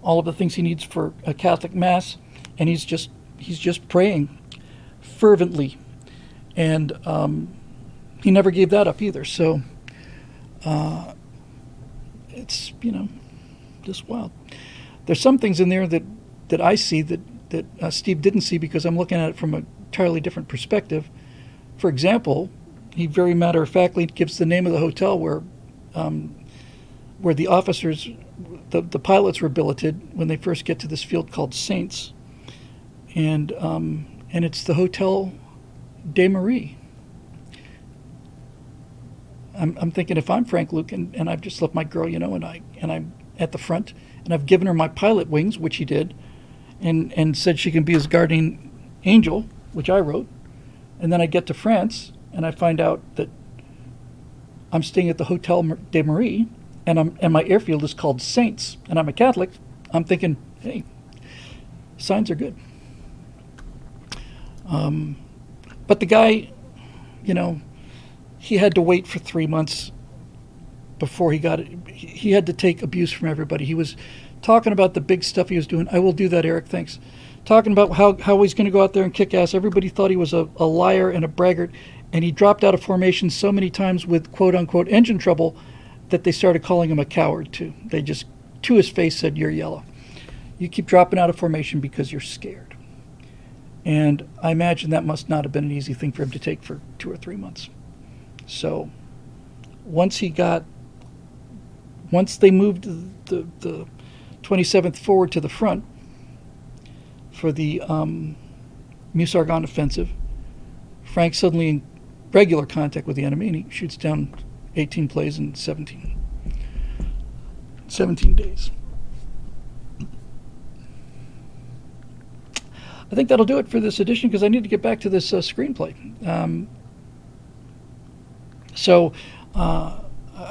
all of the things he needs for a Catholic Mass, and he's just praying fervently, and he never gave that up either. So it's, you know, just wild. There's some things in there that I see that Steve didn't see because I'm looking at it from an entirely different perspective. For example, he very matter-of-factly gives the name of the hotel where the officers, the pilots were billeted when they first get to this field called Saints, and it's the Hotel de Marie. I'm thinking, if I'm Frank Luke and I've just left my girl, you know, and I'm at the front and I've given her my pilot wings, which he did, and said she can be his guardian angel, which I wrote, and then I get to France and I find out that I'm staying at the Hotel de Marie, and my airfield is called Saints, and I'm a Catholic. I'm thinking, hey, signs are good. But the guy, you know, he had to wait for 3 months before he got it. He had to take abuse from everybody. He was talking about the big stuff he was doing. I will do that, Eric, thanks. Talking about how he's going to go out there and kick ass. Everybody thought he was a liar and a braggart, and he dropped out of formation so many times with quote-unquote engine trouble that they started calling him a coward, too. They just, to his face, said, "You're yellow. You keep dropping out of formation because you're scared." And I imagine that must not have been an easy thing for him to take for 2 or 3 months. So once they moved the 27th forward to the front for the Meuse-Argonne offensive, Frank's suddenly in regular contact with the enemy, and he shoots down 18 plays in 17 days. I think that'll do it for this edition because I need to get back to this screenplay. So I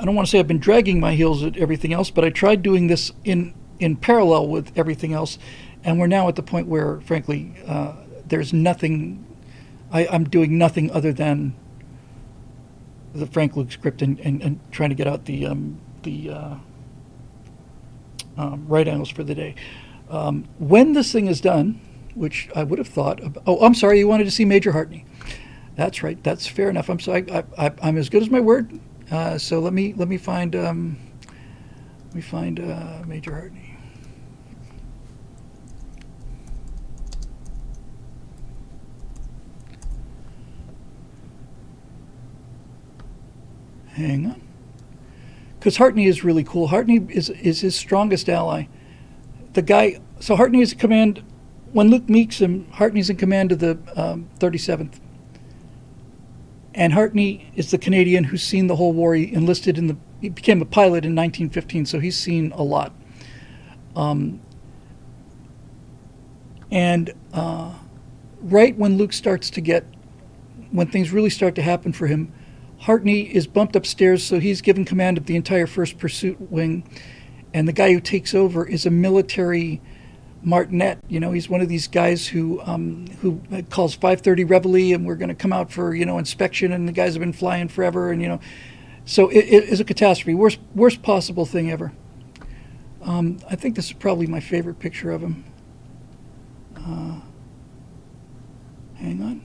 don't want to say I've been dragging my heels at everything else, but I tried doing this in parallel with everything else, and we're now at the point where, frankly, there's nothing. I'm doing nothing other than the Frank Luke script and trying to get out the right angles for the day. When this thing is done, which I would have thought of, oh, I'm sorry, you wanted to see Major Hartney. That's right. That's fair enough. I'm sorry. I'm as good as my word. So let me find Major Hartney. Hang on. Because Hartney is really cool. Hartney is his strongest ally. The guy. So Hartney is in command. When Luke meets him, Hartney's in command of the 37th. And Hartney is the Canadian who's seen the whole war. He became a pilot in 1915, so he's seen a lot. Right when Luke starts to when things really start to happen for him, Hartney is bumped upstairs, so he's given command of the entire first pursuit wing. And the guy who takes over is a military martinet. He's one of these guys who calls 5:30 Reveille, and we're going to come out for inspection, and the guys have been flying forever, and so it is a catastrophe, worst possible thing ever. I think this is probably my favorite picture of him. Hang on.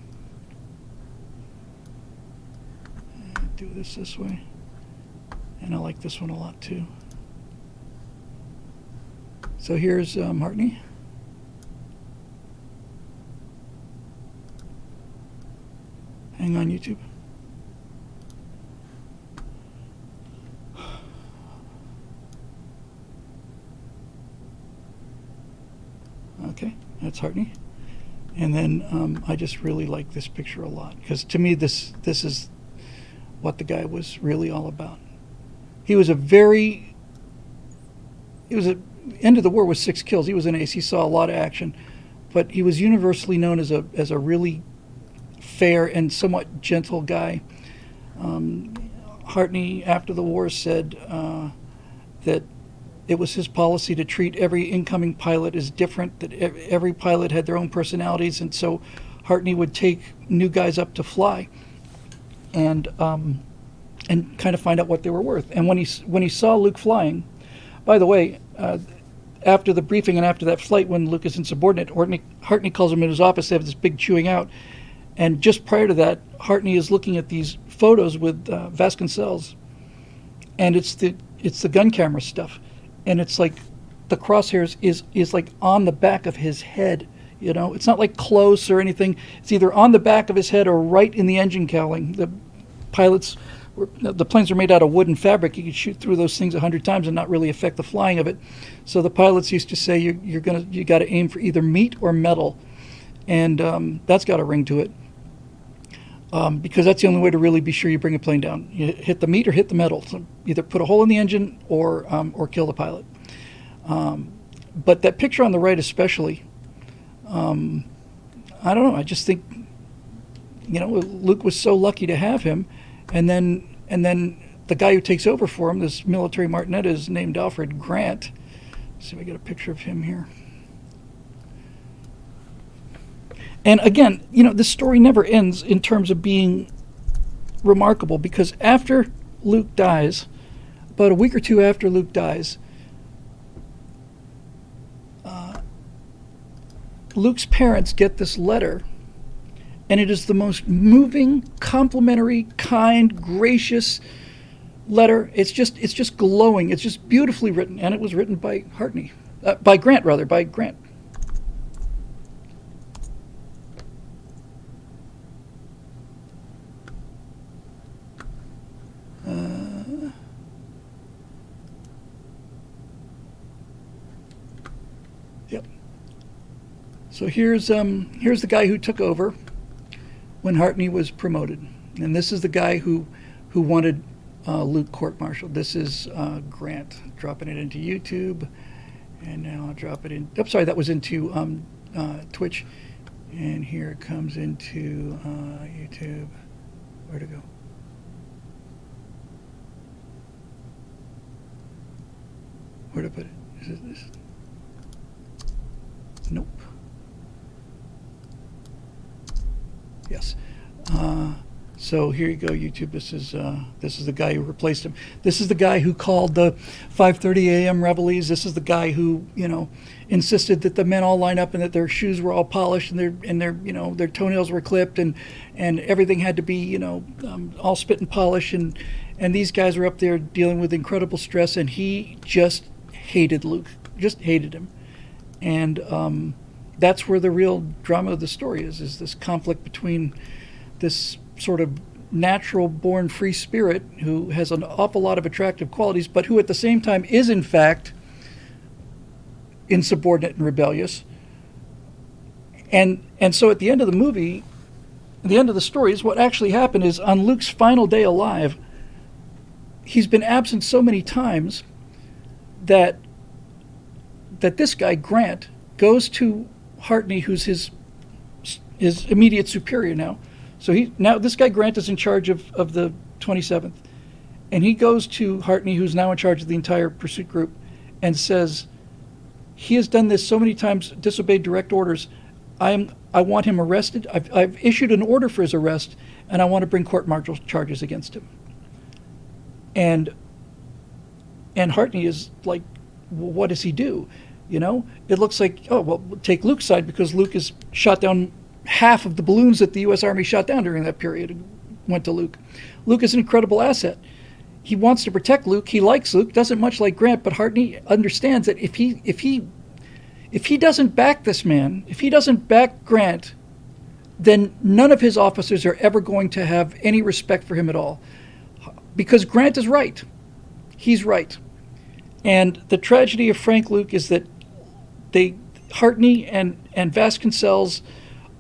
Do this way, and I like this one a lot too. So here's Hartney. Hang on, YouTube. Okay, that's Hartney. And then I just really like this picture a lot because to me this is what the guy was really all about. He was end of the war with 6 kills. He was an ace. He saw a lot of action, but he was universally known as a really fair and somewhat gentle guy. Hartney, after the war, said that it was his policy to treat every incoming pilot as different, that every pilot had their own personalities, and so Hartney would take new guys up to fly and kind of find out what they were worth. And when he saw Luke flying, by the way, after the briefing and after that flight, when Luke is insubordinate, Hartney calls him in his office. They have this big chewing out, and just prior to that, Hartney is looking at these photos with Vasconcelos, and it's the gun camera stuff, and it's like the crosshairs is like on the back of his head. It's not like close or anything. It's either on the back of his head or right in the engine cowling. The planes are made out of wood and fabric. You could shoot through those things 100 times and not really affect the flying of it. So the pilots used to say you got to aim for either meat or metal, and that's got a ring to it, because that's the only way to really be sure you bring a plane down. You hit the meat or hit the metal. So either put a hole in the engine or kill the pilot. But that picture on the right especially, I don't know. I just think Luke was so lucky to have him. And then the guy who takes over for him, this military martinet, is named Alfred Grant. Let's see if I get a picture of him here. And again, this story never ends in terms of being remarkable, because after Luke dies, about a week or two after Luke dies, Luke's parents get this letter. And it is the most moving, complimentary, kind, gracious letter. It's just glowing. It's just beautifully written, and it was written by Grant. Yep. So here's the guy who took over when Hartney was promoted, and this is the guy who wanted Luke court-martialed. This is Grant, dropping it into YouTube, and now I'll drop it in. Oh, sorry, that was into Twitch, and here it comes into YouTube. Where'd it go? Where'd I put it? Is it this? Nope. Yes. So here you go, YouTube. This is the guy who replaced him. This is the guy who called the 5:30 a.m. reveilles. This is the guy who, insisted that the men all line up and that their shoes were all polished and their toenails were clipped and everything had to be, all spit and polish, and these guys were up there dealing with incredible stress, and he just hated Luke, just hated him, and that's where the real drama of the story is this conflict between this sort of natural born free spirit who has an awful lot of attractive qualities, but who at the same time is in fact insubordinate and rebellious. And so at the end of the movie, the end of the story is what actually happened is on Luke's final day alive, he's been absent so many times that this guy, Grant, goes to Hartney, who's his immediate superior now. So now this guy Grant is in charge of the 27th, and he goes to Hartney, who's now in charge of the entire pursuit group, and says, he has done this so many times, disobeyed direct orders. I want him arrested. I've issued an order for his arrest, and I want to bring court-martial charges against him. And Hartney is like, well, what does he do? It looks like, oh, well, take Luke's side, because Luke has shot down half of the balloons that the U.S. Army shot down during that period and went to Luke. Luke is an incredible asset. He wants to protect Luke. He likes Luke, doesn't much like Grant, but Hartney understands that if he doesn't back this man, if he doesn't back Grant, then none of his officers are ever going to have any respect for him at all. Because Grant is right. He's right. And the tragedy of Frank Luke is that Hartney and Vasconcells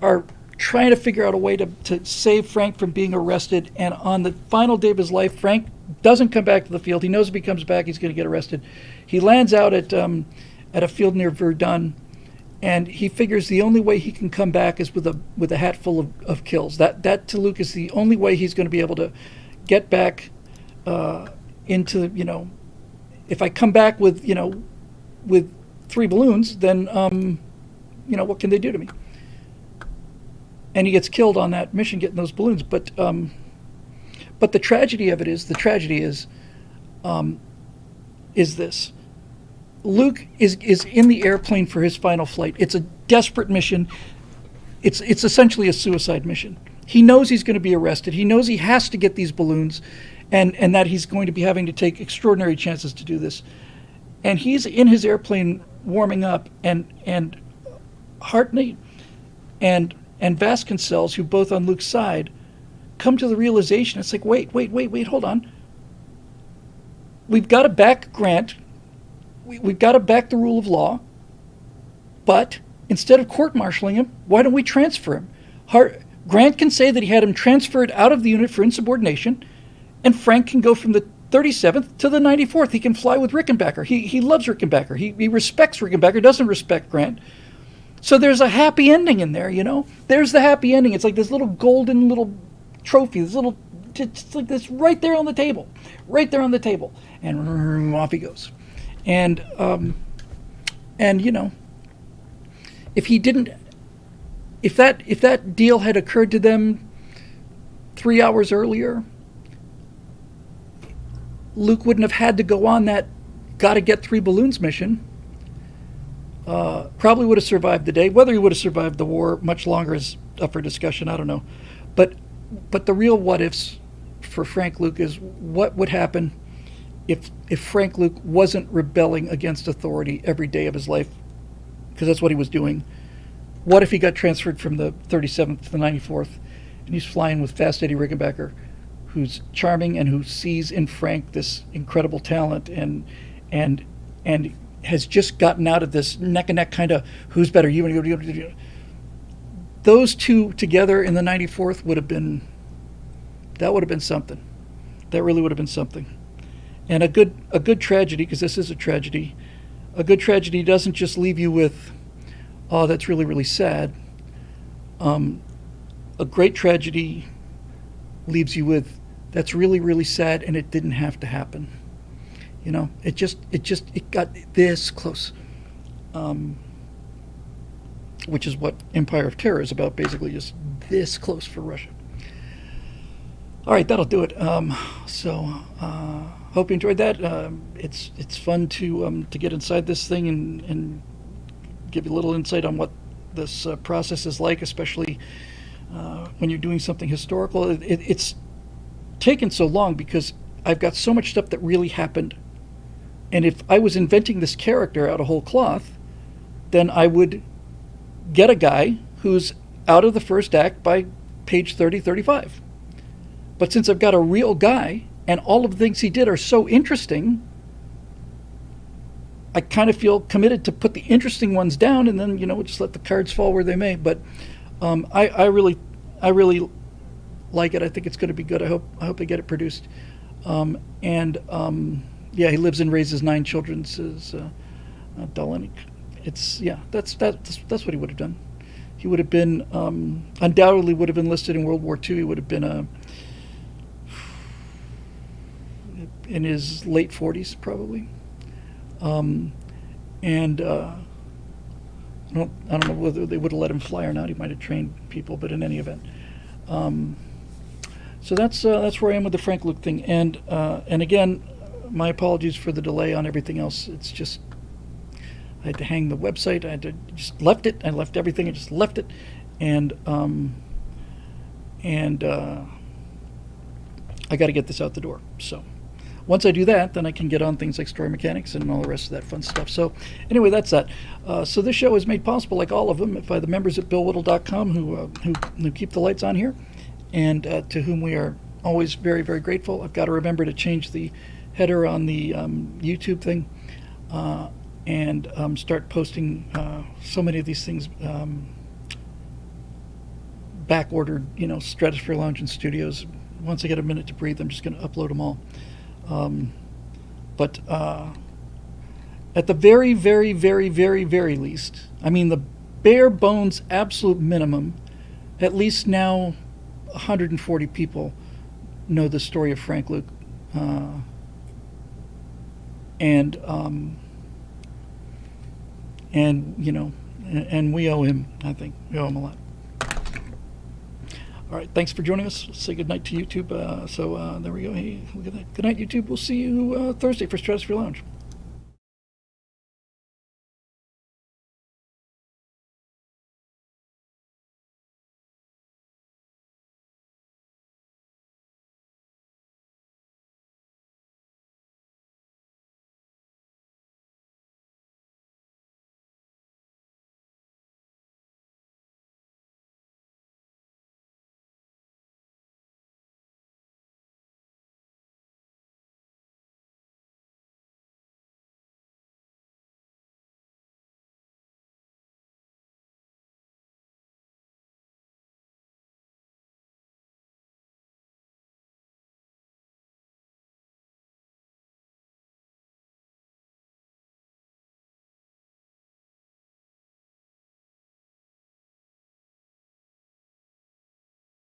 are trying to figure out a way to save Frank from being arrested. And on the final day of his life, Frank doesn't come back to the field. He knows if he comes back, he's going to get arrested. He lands out at a field near Verdun, and he figures the only way he can come back is with a hat full of kills. That to Luke is the only way he's going to be able to get back into, if I come back with 3 balloons, then what can they do to me? And he gets killed on that mission getting those balloons. But the tragedy of it is, this. Luke is in the airplane for his final flight. It's a desperate mission. It's essentially a suicide mission. He knows he's going to be arrested. He knows he has to get these balloons, and that he's going to be having to take extraordinary chances to do this. And he's in his airplane warming up, and Hartney and Vasconcells, who both on Luke's side, come to the realization, it's like, wait, hold on. We've got to back Grant. We've got to back the rule of law. But instead of court-martialing him, why don't we transfer him? Grant can say that he had him transferred out of the unit for insubordination, and Frank can go from the 37th to the 94th. He can fly with Rickenbacker. He loves Rickenbacker. He respects Rickenbacker, doesn't respect Grant. So there's a happy ending in there, There's the happy ending. It's like this little golden little trophy, it's like this right there on the table. And off he goes. And if that deal had occurred to them 3 hours earlier, Luke wouldn't have had to go on that gotta get 3 balloons mission. Probably would have survived the day. Whether he would have survived the war much longer is up for discussion. I don't know. But the real what ifs for Frank Luke is what would happen if Frank Luke wasn't rebelling against authority every day of his life, because that's what he was doing. What if he got transferred from the 37th to the 94th, and he's flying with Fast Eddie Rickenbacker, who's charming and who sees in Frank this incredible talent, and has just gotten out of this neck and neck kind of who's better, you and you. Those two together in the 94th would have been something. That really would have been something. And a good tragedy, because this is a tragedy. A good tragedy doesn't just leave you with, oh, that's really, really sad. A great tragedy leaves you with, that's really, really sad, and it didn't have to happen. You know, it got this close. Which is what Empire of Terror is about, basically just this close for Russia. All right, that'll do it. Hope you enjoyed that. It's fun to get inside this thing and give you a little insight on what this process is like, especially when you're doing something historical. It's taken so long because I've got so much stuff that really happened. And if I was inventing this character out of whole cloth, then I would get a guy who's out of the first act by page 30, 35. But since I've got a real guy and all of the things he did are so interesting, I kind of feel committed to put the interesting ones down and then, just let the cards fall where they may. But I really like it. I think it's going to be good. I hope they get it produced. Yeah, he lives and raises 9 children, says Dalenik. That's what he would have done. He would have been undoubtedly would have enlisted in World War II. He would have been in his late 40s probably. I don't know whether they would have let him fly or not. He might have trained people, but in any event. So that's where I am with the Frank Luke thing. And again, my apologies for the delay on everything else. It's just I had to hang the website. I had to just left it. I left everything. I just left it, and I got to get this out the door. So once I do that, then I can get on things like story mechanics and all the rest of that fun stuff. So anyway, that's that. So this show is made possible, like all of them, by the members at BillWhittle.com who keep the lights on here, and to whom we are always very, very grateful. I've got to remember to change the header on the YouTube thing. And start posting so many of these things back-ordered, Stratosphere Lounge and Studios. Once I get a minute to breathe, I'm just going to upload them all. But at the very, very, very, very, very least, I mean the bare bones absolute minimum, at least now 140 people know the story of Frank Luke. And we owe him, I think. We owe him a lot. All right, thanks for joining us. Say goodnight to YouTube. There we go. Hey, look at that. Good night, YouTube. We'll see you Thursday for Stratosphere Lounge.